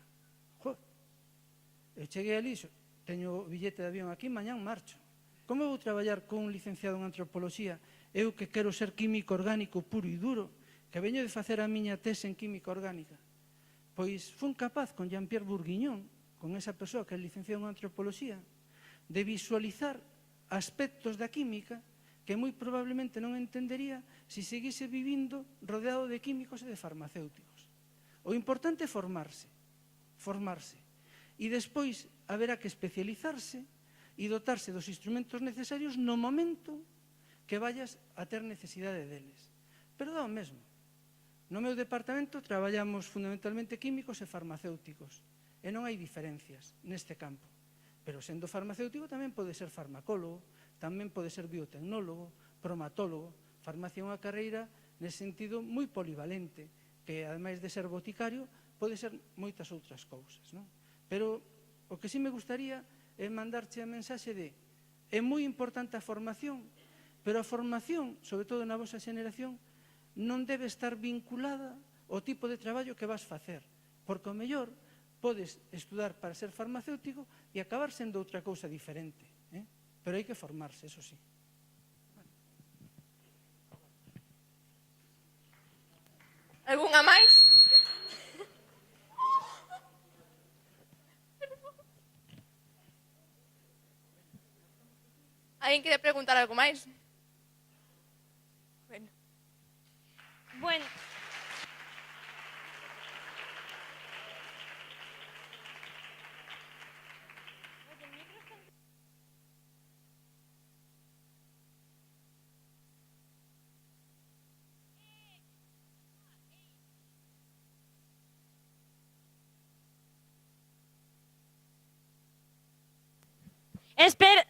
Eu cheguei ali, teño o billete de avión aquí, mañán marcho. Como vou traballar con un licenciado en antropoloxía? Eu que quero ser químico orgánico puro e duro, que veño de facer a miña tese en química orgánica. Pois fun capaz con Jean-Pierre Bourguignon, con esa persoa que é licenciado en antropoloxía, de visualizar aspectos da química que moi probablemente non entendería se seguise vivindo rodeado de químicos e de farmacéuticos. O importante é formarse, e despois haberá que especializarse e dotarse dos instrumentos necesarios no momento que vayas a ter necesidade deles. Pero dá o mesmo. No meu departamento traballamos fundamentalmente químicos e farmacéuticos e non hai diferencias neste campo. Pero sendo farmacéutico tamén pode ser farmacólogo, tamén pode ser biotecnólogo, bromatólogo. Farmacia é unha carreira nese sentido moi polivalente, que ademais de ser boticario pode ser moitas outras cousas. Pero o que sí me gustaría é mandarche a mensaxe de é moi importante a formación, pero a formación, sobre todo na vosa xeneración, non debe estar vinculada ao tipo de traballo que vas facer, porque ao mellor podes estudar para ser farmacéutico e acabar sendo outra cousa diferente. Pero hai que formarse, eso sí. Algunha máis? Alguén quere preguntar algo máis? Bueno. Espera,